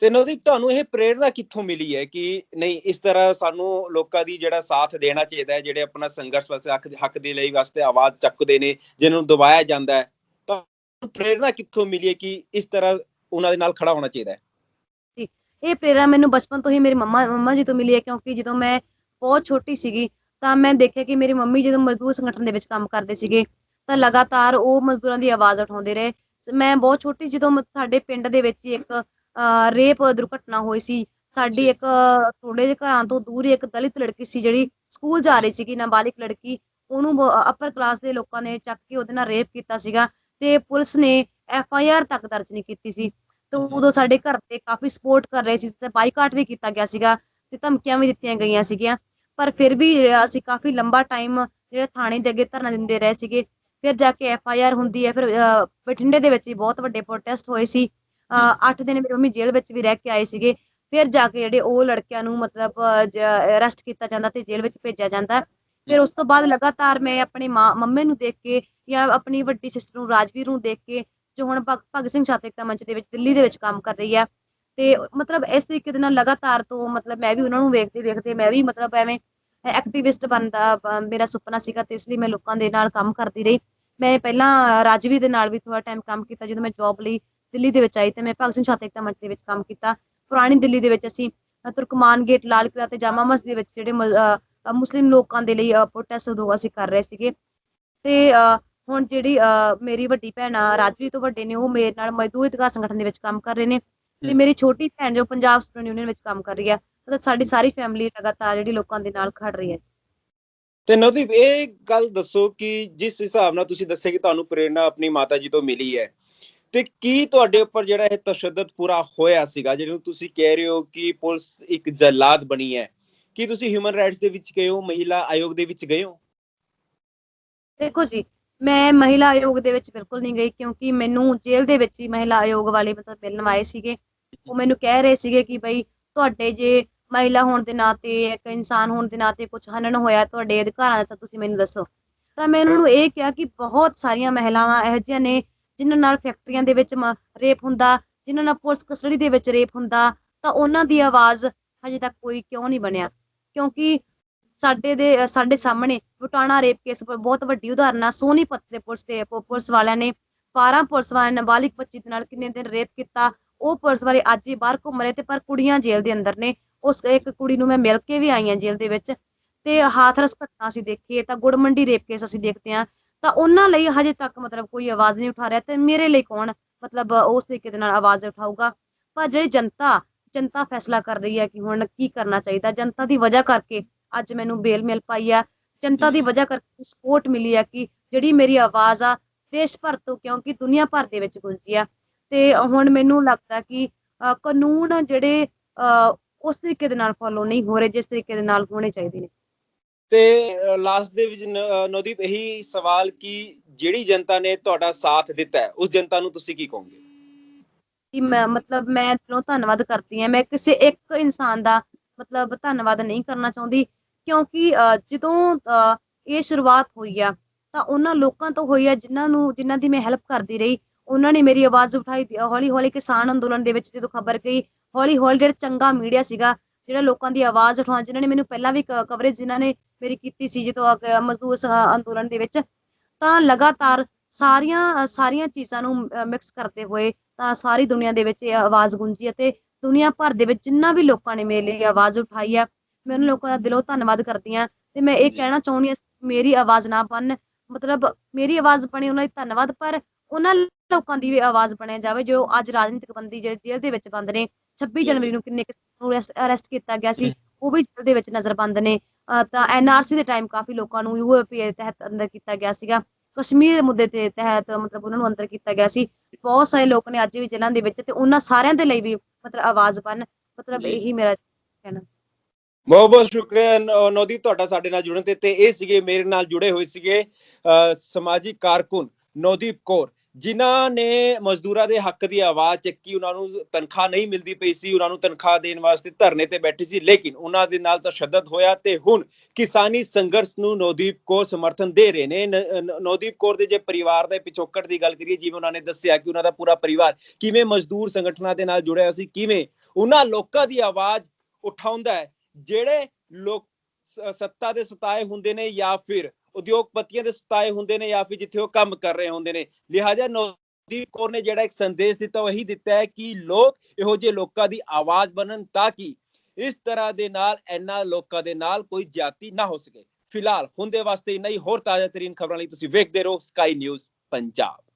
ਤੇ ਨਵਦੀਪ, ਤੁਹਾਨੂੰ ਇਹ ਪ੍ਰੇਰਨਾ ਕਿੱਥੋਂ ਮਿਲੀ ਹੈ ਕਿ ਨਹੀਂ ਇਸ ਤਰ੍ਹਾਂ ਸਾਨੂੰ ਲੋਕਾਂ ਦੀ ਜਿਹੜਾ ਸਾਥ ਦੇਣਾ ਚਾਹੀਦਾ ਹੈ, ਜਿਹੜੇ ਆਪਣਾ ਸੰਘਰਸ਼ ਵਾਸਤੇ ਹੱਕ ਦੇ ਲਈ ਵਾਸਤੇ ਆਵਾਜ਼ ਚੱਕਦੇ ਨੇ, ਜਿਹਨਾਂ ਨੂੰ ਦਬਾਇਆ ਜਾਂਦਾ ਹੈ? ਤਾਂ ਪ੍ਰੇਰਨਾ ਕਿੱਥੋਂ ਮਿਲੀ ਹੈ ਕਿ ਇਸ ਤਰ੍ਹਾਂ ਉਹਨਾਂ ਦੇ ਨਾਲ ਖੜਾ ਹੋਣਾ ਚਾਹੀਦਾ ਹੈ? ਜੀ, ਇਹ ਪ੍ਰੇਰਨਾ ਮੈਨੂੰ ਬਚਪਨ ਤੋਂ ਹੀ ਮੇਰੀ ਮੰਮਾ ਜੀ ਤੋਂ ਮਿਲੀ ਹੈ, ਕਿਉਂਕਿ ਜਦੋਂ ਮੈਂ ਬਹੁਤ ਛੋਟੀ ਸੀਗੀ ਤਾਂ ਮੈਂ ਦੇਖਿਆ ਕਿ ਮੇਰੀ ਮੰਮੀ ਜਦੋਂ ਮਜ਼ਦੂਰ ਸੰਗਠਨ ਦੇ ਵਿੱਚ ਕੰਮ ਕਰਦੇ ਸੀਗੇ ਤਾਂ ਲਗਾਤਾਰ ਉਹ ਮਜ਼ਦੂਰਾਂ ਦੀ ਆਵਾਜ਼ ਉਠਾਉਂਦੇ ਰਹੇ। ਮੈਂ ਬਹੁਤ ਛੋਟੀ ਜਦੋਂ ਸਾਡੇ ਪਿੰਡ ਦੇ ਵਿੱਚ ਇੱਕ ਰੇਪ ਦੁਰਘਟਨਾ ਹੋਈ ਸੀ। ਸਾਡੀ ਇੱਕ ਥੋੜੇ ਜਿਹੇ ਘਰਾਂ ਤੋਂ ਦੂਰ ਇੱਕ ਦਲਿਤ ਲੜਕੀ ਸੀ, ਜਿਹੜੀ ਸਕੂਲ ਜਾ ਰਹੀ ਸੀਗੀ, ਨਾਬਾਲਿਗ ਲੜਕੀ। ਉਹਨੂੰ ਅਪਰ ਕਲਾਸ ਦੇ ਲੋਕਾਂ ਨੇ ਚੱਕ ਕੇ ਉਹਦੇ ਨਾਲ ਰੇਪ ਕੀਤਾ ਸੀਗਾ ਤੇ ਪੁਲਿਸ ਨੇ FIR ਤੱਕ ਦਰਜ ਨਹੀਂ ਕੀਤੀ ਸੀ। ਤੇ ਉਦੋਂ ਸਾਡੇ ਘਰ ਦੇ ਕਾਫੀ ਸਪੋਰਟ ਕਰ ਰਹੇ ਸੀ ਤੇ ਬਾਈਕਾਟ ਵੀ ਕੀਤਾ ਗਿਆ ਸੀਗਾ ਤੇ ਧਮਕੀਆਂ ਵੀ ਦਿੱਤੀਆਂ ਗਈਆਂ ਸੀਗੀਆਂ। ਪਰ ਫਿਰ ਵੀ ਅਸੀਂ ਕਾਫੀ ਲੰਬਾ ਟਾਈਮ ਜਿਹੜਾ ਥਾਣੇ ਦੇ ਅੱਗੇ ਧਰਨਾ ਦਿੰਦੇ ਰਹੇ ਸੀਗੇ। ਫਿਰ ਜਾ ਕੇ FIR ਹੁੰਦੀ ਹੈ। ਫਿਰ ਬਠਿੰਡੇ ਦੇ ਵਿੱਚ ਵੀ ਬਹੁਤ ਵੱਡੇ ਪ੍ਰੋਟੈਸਟ ਹੋਏ ਸੀ। 8 ਦਿਨ ਮੇਰੀ ਮੰਮੀ ਜੇਲ੍ਹ ਵਿੱਚ ਵੀ ਰਹਿ ਕੇ ਆਏ ਸੀਗੇ। ਫਿਰ ਜਾ ਕੇ ਜਿਹੜੇ ਉਹ ਲੜਕਿਆਂ ਨੂੰ ਮਤਲਬ ਅਰੈਸਟ ਕੀਤਾ ਜਾਂਦਾ ਤੇ ਜੇਲ੍ਹ ਵਿੱਚ ਭੇਜਿਆ ਜਾਂਦਾ। ਫਿਰ ਉਸ ਤੋਂ ਬਾਅਦ ਲਗਾਤਾਰ ਮੈਂ ਆਪਣੀ ਮੰਮੀ ਨੂੰ ਦੇਖ ਕੇ ਜਾਂ ਆਪਣੀ ਵੱਡੀ ਸਿਸਟਰ ਨੂੰ ਰਾਜਵੀਰ ਨੂੰ ਦੇਖ ਕੇ, ਜੋ ਹੁਣ ਭਗਤ ਸਿੰਘ ਸ਼ਾਂਤੀ ਏਕਤਾ ਮੰਚ ਦੇ ਵਿੱਚ ਦਿੱਲੀ ਦੇ ਵਿੱਚ ਕੰਮ ਕਰ ਰਹੀ ਆ, ਤੇ ਮਤਲਬ ਇਸ ਤਰੀਕੇ ਦੇ ਨਾਲ ਲਗਾਤਾਰ ਤੋਂ ਮਤਲਬ ਮੈਂ ਵੀ ਉਹਨਾਂ ਨੂੰ ਵੇਖਦੇ ਮੈਂ ਵੀ ਮਤਲਬ ਐਵੇਂ ਐਕਟਿਵਿਸਟ ਬਣਦਾ ਮੇਰਾ ਸੁਪਨਾ ਸੀਗਾ ਤੇ ਇਸ ਲਈ ਮੈਂ ਲੋਕਾਂ ਦੇ ਨਾਲ ਕੰਮ ਕਰਦੀ ਰਹੀ। ਮੈਂ ਪਹਿਲਾਂ ਰਾਜਵੀਰ ਦੇ ਨਾਲ ਵੀ ਥੋੜਾ ਟਾਈਮ ਕੰਮ ਕੀਤਾ। ਜਦੋਂ ਮੈਂ ਜੌਬ ਲਈ ਦਿੱਲੀ ਦੇ ਵਿੱਚ ਆਈ ਤੇ ਮੈਂ ਭਗਤ ਸਿੰਘ ਸ਼ਾਂਤੀ ਏਕਤਾ ਮੰਚ ਦੇ ਵਿੱਚ ਕੰਮ ਕੀਤਾ। ਪੁਰਾਣੀ ਦਿੱਲੀ ਦੇ ਵਿੱਚ ਅਸੀਂ ਤੁਰਕਮਾਨ ਗੇਟ, ਲਾਲ ਕਿਲ੍ਹਾ ਤੇ ਜਾਮਾ ਮਸਜਿਦ ਦੇ ਵਿੱਚ ਜਿਹੜੇ ਮੁਸਲਿਮ ਲੋਕਾਂ ਦੇ ਲਈ ਪ੍ਰੋਟੈਸਟ ਉਦੋਂ ਅਸੀਂ ਕਰ ਰਹੇ ਸੀਗੇ। ਤੇ ਹੁਣ ਜਿਹੜੀ ਮੇਰੀ ਵੱਡੀ ਭੈਣ ਰਾਜਵੀਰ ਤੋਂ ਵੱਡੇ ਨੇ, ਉਹ ਮੇਰੇ ਨਾਲ ਮਜ਼ਦੂਰ ਇਤਿਹਾਸ ਸੰਗਠਨ ਦੇ ਵਿੱਚ ਕੰਮ ਕਰ ਰਹੇ ਨੇ ਤੇ ਮੇਰੀ ਛੋਟੀ ਭੈਣ ਜੋ ਪੰਜਾਬ ਸਟੂਡੈਂਟ ਯੂਨੀਅਨ ਵਿੱਚ ਕੰਮ ਕਰ ਰਹੀ ਹੈ। ਮਤਲਬ ਸਾਡੀ ਸਾਰੀ ਫੈਮਿਲੀ ਲਗਾਤਾਰ ਜਿਹੜੀ ਲੋਕਾਂ ਦੇ ਨਾਲ ਖੜ ਰਹੀ ਹੈ। ਤੇ ਨਵਦੀਪ, ਇਹ ਗੱਲ ਦੱਸੋ ਕਿ ਜਿਸ ਹਿਸਾਬ ਨਾਲ ਤੁਸੀਂ ਦੱਸਿਆ ਕਿ ਤੁਹਾਨੂੰ ਪ੍ਰੇਰਨਾ ਆਪਣੀ ਮਾਤਾ ਜੀ ਤੋਂ ਮਿਲੀ ਹੈ, ਤੇ ਕੀ ਤੁਹਾਡੇ ਉੱਪਰ ਜਿਹੜਾ ਇਹ ਤਸ਼ੱਦਦ ਪੂਰਾ ਹੋਇਆ ਸੀਗਾ, ਜਿਹਨੂੰ ਤੁਸੀਂ ਕਹਿ ਰਹੇ ਹੋ ਕਿ ਪੁਲਿਸ ਇੱਕ ਜਲਾਦ ਬਣੀ ਹੈ, ਕੀ ਤੁਸੀਂ ਹਿਊਮਨ ਰਾਈਟਸ ਦੇ ਵਿੱਚ ਗਏ ਹੋ, ਮਹਿਲਾ ਆਯੋਗ ਦੇ ਵਿੱਚ ਗਏ ਹੋ? ਦੇਖੋ ਜੀ, ਮੈਂ ਮਹਿਲਾ ਆਯੋਗ ਦੇ ਵਿੱਚ ਬਿਲਕੁਲ ਨਹੀਂ ਗਈ, ਕਿਉਂਕਿ ਮੈਨੂੰ ਜੇਲ੍ਹ ਦੇ ਵਿੱਚ ਵੀ ਮਹਿਲਾ ਆਯੋਗ ਵਾਲੇ ਮਤਲਬ ਮਿਲਣ ਆਏ ਸੀਗੇ। ਉਹ ਮੈਨੂੰ ਕਹਿ ਰਹੇ ਸੀਗੇ ਕਿ ਬਈ ਤੁਹਾਡੇ ਜੇ ਮਹਿਲਾ ਹੋਣ ਦੇ ਨਾਤੇ, ਇੱਕ ਇਨਸਾਨ ਹੋਣ ਦੇ ਨਾਤੇ ਕੁਝ ਹਨਨ ਹੋਇਆ ਤੁਹਾਡੇ ਅਧਿਕਾਰਾਂ ਦਾ ਤਾਂ ਤੁਸੀਂ ਮੈਨੂੰ ਦੱਸੋ। ਤਾਂ ਮੈਂ ਉਹਨਾਂ ਨੂੰ ਇਹ ਕਿਹਾ ਕਿ ਬਹੁਤ ਸਾਰੀਆਂ ਮਹਿਲਾਵਾਂ ਇਹੋ ਜਿਹੀਆਂ ਨੇ ਜਿਨ੍ਹਾਂ ਨਾਲ ਫੈਕਟਰੀਆਂ ਦੇ ਵਿੱਚ ਰੇਪ ਹੁੰਦਾ, ਜਿਨ੍ਹਾਂ ਨਾਲ ਪੁਲਿਸ ਕਸਟਡੀ ਦੇ ਵਿੱਚ ਰੇਪ ਹੁੰਦਾ, ਤਾਂ ਉਹਨਾਂ ਦੀ ਆਵਾਜ਼ ਹਜੇ ਤੱਕ ਕੋਈ ਕਿਉਂ ਨਹੀਂ ਬਣਿਆ? ਕਿਉਂਕਿ ਸਾਡੇ ਸਾਹਮਣੇ ਬਟਾਣਾ ਰੇਪ ਕੇਸ ਬਹੁਤ ਵੱਡੀ ਉਦਾਹਰਨ ਆ। ਸੋਨੀਪਤ ਦੇ ਪੁਲਿਸ ਵਾਲਿਆਂ ਨੇ 12 ਪੁਲਿਸ ਵਾਲਿਆਂ ਨੇ ਨਾਬਾਲਿਗ ਬੱਚੀ ਦੇ ਨਾਲ ਕਿੰਨੇ ਦਿਨ ਰੇਪ ਕੀਤਾ। ਉਹ ਪੁਲਿਸ ਵਾਲੇ ਅੱਜ ਹੀ ਬਾਹਰ ਘੁੰਮ ਰਹੇ ਤੇ ਪਰ ਕੁੜੀਆਂ ਜੇਲ੍ਹ ਦੇ ਅੰਦਰ ਨੇ। ਉਸ ਇੱਕ ਕੁੜੀ ਨੂੰ ਮੈਂ ਮਿਲ ਕੇ ਵੀ ਆਈ ਹਾਂ ਜੇਲ੍ਹ ਦੇ ਵਿੱਚ। ਤੇ ਹਾਥਰਸ ਘਟਨਾ ਅਸੀਂ ਦੇਖੀਏ ਤਾਂ ਗੁੜ ਮੰਡੀ ਰੇਪ ਕੇਸ ਅਸੀਂ ਦੇਖਦੇ ਹਾਂ, ਤਾਂ ਉਹਨਾਂ ਲਈ ਹਜੇ ਤੱਕ ਮਤਲਬ ਕੋਈ ਆਵਾਜ਼ ਨਹੀਂ ਉਠਾ ਰਿਹਾ ਤੇ ਮੇਰੇ ਲਈ ਕੌਣ ਮਤਲਬ ਉਸ ਤਰੀਕੇ ਦੇ ਨਾਲ ਆਵਾਜ਼ ਉਠਾਊਗਾ? ਪਰ ਜਿਹੜੀ ਜਨਤਾ ਫੈਸਲਾ ਕਰ ਰਹੀ ਹੈ ਕਿ ਹੁਣ ਕੀ ਕਰਨਾ ਚਾਹੀਦਾ। ਜਨਤਾ ਦੀ ਵਜ੍ਹਾ ਕਰਕੇ ਅੱਜ ਮੈਨੂੰ ਬੇਲ ਮਿਲ ਪਾਈ ਆ। ਜਨਤਾ ਦੀ ਵਜ੍ਹਾ ਕਰਕੇ ਸਪੋਰਟ ਮਿਲੀ ਆ ਕਿ ਜਿਹੜੀ ਮੇਰੀ ਆਵਾਜ਼ ਆ ਦੇਸ਼ ਭਰ ਤੋਂ, ਕਿਉਂਕਿ ਦੁਨੀਆ ਭਰ ਦੇ ਵਿੱਚ ਗੂੰਜੀ ਆ। ਤੇ ਹੁਣ ਮੈਨੂੰ ਲੱਗਦਾ ਕਿ ਕਾਨੂੰਨ ਜਿਹੜੇ ਉਸ ਤਰੀਕੇ ਦੇ ਨਾਲ ਫੋਲੋ ਨਹੀਂ ਹੋ ਰਹੇ ਜਿਸ ਤਰੀਕੇ ਦੇ ਨਾਲ ਹੋਣੇ ਚਾਹੀਦੇ ਨੇ। ਤੇ ਲਾਸਟ ਦੇ ਵਿੱਚ ਨਵਦੀਪ, ਇਹੀ ਸਵਾਲ ਕਿ ਜਿਹੜੀ ਜਨਤਾ ਨੇ ਤੁਹਾਡਾ ਸਾਥ ਦਿੱਤਾ ਹੈ, ਉਸ ਜਨਤਾ ਨੂੰ ਤੁਸੀਂ ਕੀ ਕਹੋਗੇ? ਕਿ ਮੈਂ ਦਿਲੋਂ ਧੰਨਵਾਦ ਕਰਦੀ ਹਾਂ। ਮੈਂ ਕਿਸੇ ਇੱਕ ਇਨਸਾਨ ਦਾ ਮਤਲਬ ਧੰਨਵਾਦ ਨਹੀਂ ਕਰਨਾ ਚਾਹੁੰਦੀ, ਕਿਉਂਕਿ ਜਦੋਂ ਇਹ ਸ਼ੁਰੂਆਤ ਹੋਈ ਆ ਤਾਂ ਉਹਨਾਂ ਲੋਕਾਂ ਤੋਂ ਹੋਈ ਆ ਜਿਨ੍ਹਾਂ ਦੀ ਮੈਂ ਹੈਲਪ ਕਰਦੀ ਰਹੀ। ਉਹਨਾਂ ਨੇ ਮੇਰੀ ਆਵਾਜ਼ ਉਠਾਈ। ਹੌਲੀ-ਹੌਲੀ ਕਿਸਾਨ ਅੰਦੋਲਨ ਦੇ ਵਿੱਚ ਜਦੋਂ ਖਬਰ ਗਈ, ਹੌਲੀ-ਹੌਲੀ ਜਿਹੜਾ ਚੰਗਾ ਮੀਡੀਆ ਸੀਗਾ, ਜਿਹੜਾ ਲੋਕਾਂ ਦੀ ਆਵਾਜ਼ ਉਠਾਉਣ, ਜਿਨ੍ਹਾਂ ਨੇ ਮੈਨੂੰ ਪਹਿਲਾਂ ਵੀ ਕਵਰੇਜ ਜਿਨ੍ਹਾਂ ਨੇ ਮੇਰੀ ਕੀਤੀ ਸੀ ਜਦੋਂ ਮਜ਼ਦੂਰ ਅੰਦੋਲਨ ਦੇ ਵਿੱਚ, ਤਾਂ ਲਗਾਤਾਰ ਸਾਰੀਆਂ ਚੀਜ਼ਾਂ ਨੂੰ ਮਿਕਸ ਕਰਦੇ ਹੋਏ ਤਾਂ ਸਾਰੀ ਦੁਨੀਆ ਦੇ ਵਿੱਚ ਇਹ ਆਵਾਜ਼ ਗੂੰਜੀ ਅਤੇ ਦੁਨੀਆ ਭਰ ਦੇ ਵਿੱਚ ਜਿੰਨਾ ਵੀ ਲੋਕਾਂ ਨੇ ਮੇਰੇ ਲਈ ਆਵਾਜ਼ ਉਠਾਈ ਆ, ਮੈਂ ਉਹਨਾਂ ਲੋਕਾਂ ਦਾ ਦਿਲੋਂ ਧੰਨਵਾਦ ਕਰਦੀ ਹਾਂ। ਤੇ ਮੈਂ ਇਹ ਕਹਿਣਾ ਚਾਹੁੰਦੀ ਹਾਂ, ਮੇਰੀ ਆਵਾਜ਼ ਨਾ ਬਣਨ, ਮਤਲਬ ਮੇਰੀ ਆਵਾਜ਼ ਬਣੇ ਉਹਨਾਂ ਦੀ ਧੰਨਵਾਦ, ਪਰ ਉਹਨਾਂ ਲੋਕਾਂ ਦੀ ਵੀ ਆਵਾਜ਼ ਬਣਿਆ ਜਾਵੇ ਜੋ ਅੱਜ ਰਾਜਨੀਤਿਕ ਬੰਦੀ ਜਿਹੜੇ ਜੇਲ੍ਹ ਦੇ ਵਿੱਚ ਬੰਦ ਨੇ। 26 ਜਨਵਰੀ ਨੂੰ ਕਿੰਨੇ ਨੂੰ ਅਰੈਸਟ ਕੀਤਾ ਗਿਆ ਸੀ, ਉਹ ਵੀ ਜੇਲ੍ਹ ਦੇ ਵਿੱਚ ਨਜ਼ਰਬੰਦ ਨੇ। ਤਾਂ NRC ਦੇ ਟਾਈਮ ਕਾਫੀ ਲੋਕਾਂ ਨੂੰ UAPA ਤਹਿਤ ਅੰਦਰ ਕੀਤਾ ਗਿਆ ਸੀਗਾ। ਕਸ਼ਮੀਰ ਦੇ ਮੁੱਦੇ ਦੇ ਤਹਿਤ ਮਤਲਬ ਉਹਨਾਂ ਨੂੰ ਅੰਦਰ ਕੀਤਾ ਗਿਆ ਸੀ। ਬਹੁਤ ਸਾਰੇ ਲੋਕ ਨੇ ਅੱਜ ਵੀ ਜੇਲ੍ਹਾਂ ਦੇ ਵਿੱਚ, ਤੇ ਉਹਨਾਂ ਸਾਰਿਆਂ ਦੇ ਲਈ ਵੀ ਮਤਲਬ ਆਵਾਜ਼ ਬਣ, ਮਤਲਬ ਇਹੀ ਮੇਰਾ ਕਹਿਣਾ। ਬਹੁਤ ਬਹੁਤ ਸ਼ੁਕਰੀਆ ਨਵਦੀਪ ਤੁਹਾਡਾ ਸਾਡੇ ਨਾਲ ਜੁੜਨ ਤੇ ਇਹ ਸੀਗੇ ਮੇਰੇ ਨਾਲ ਜੁੜੇ ਹੋਏ ਸੀਗੇ ਸਮਾਜਿਕ ਕਾਰਕੁਨ ਨਵਦੀਪ ਕੌਰ, ਜਿਨ੍ਹਾਂ ਨੇ ਮਜ਼ਦੂਰਾਂ ਦੇ ਹੱਕ ਦੀ ਆਵਾਜ਼ ਚੱਕੀ। ਉਹਨਾਂ ਨੂੰ ਤਨਖਾਹ ਨਹੀਂ ਮਿਲਦੀ ਪਈ ਸੀ, ਉਹਨਾਂ ਨੂੰ ਤਨਖਾਹ ਦੇਣ ਵਾਸਤੇ ਧਰਨੇ ਤੇ ਬੈਠੀ ਸੀ, ਲੇਕਿਨ ਉਹਨਾਂ ਦੇ ਨਾਲ ਤਸ਼ੱਦਦ ਹੋਇਆ ਤੇ ਹੁਣ ਕਿਸਾਨੀ ਸੰਘਰਸ਼ ਨੂੰ ਨਵਦੀਪ ਕੌਰ ਸਮਰਥਨ ਦੇ ਰਹੇ ਨੇ। ਨਵਦੀਪ ਕੌਰ ਦੇ ਜੇ ਪਰਿਵਾਰ ਦੇ ਪਿਛੋਕੜ ਦੀ ਗੱਲ ਕਰੀਏ, ਜਿਵੇਂ ਉਹਨਾਂ ਨੇ ਦੱਸਿਆ ਕਿ ਉਹਨਾਂ ਦਾ ਪੂਰਾ ਪਰਿਵਾਰ ਕਿਵੇਂ ਮਜ਼ਦੂਰ ਸੰਗਠਨਾਂ ਦੇ ਨਾਲ ਜੁੜਿਆ ਸੀ, ਕਿਵੇਂ ਉਹਨਾਂ ਲੋਕਾਂ ਦੀ ਆਵਾਜ਼ ਉਠਾਉਂਦਾ ਹੈ ਜਿਹੜੇ ਲੋਕ ਸੱਤਾ ਦੇ ਸਤਾਏ ਹੁੰਦੇ ਨੇ ਜਾਂ ਫਿਰ ਉਦਯੋਗਪਤੀਆਂ ਦੇ ਸਤਾਏ ਹੁੰਦੇ ਨੇ ਜਾਂ ਫਿਰ ਜਿੱਥੇ ਉਹ ਕੰਮ ਕਰ ਰਹੇ ਹੁੰਦੇ ਨੇ। ਲਿਹਾਜ਼ਾ ਨਵਦੀਪ ਕੌਰ ਨੇ ਜਿਹੜਾ ਇੱਕ ਸੰਦੇਸ਼ ਦਿੱਤਾ ਉਹ ਇਹੀ ਦਿੱਤਾ ਹੈ ਕਿ ਲੋਕ ਇਹੋ ਜਿਹੇ ਲੋਕਾਂ ਦੀ ਆਵਾਜ਼ ਬਣਨ ਤਾਂ ਕਿ ਇਸ ਤਰ੍ਹਾਂ ਦੇ ਨਾਲ ਇਹਨਾਂ ਲੋਕਾਂ ਦੇ ਨਾਲ ਕੋਈ ਜ਼ਿਆਦਤੀ ਨਾ ਹੋ ਸਕੇ। ਫਿਲਹਾਲ ਹੁਣ ਦੇ ਵਾਸਤੇ ਇੰਨਾ ਹੀ। ਹੋਰ ਤਾਜ਼ਾ ਤਰੀਨ ਖਬਰਾਂ ਲਈ ਤੁਸੀਂ ਵੇਖਦੇ ਰਹੋ ਸਕਾਈ ਨਿਊਜ਼ ਪੰਜਾਬ।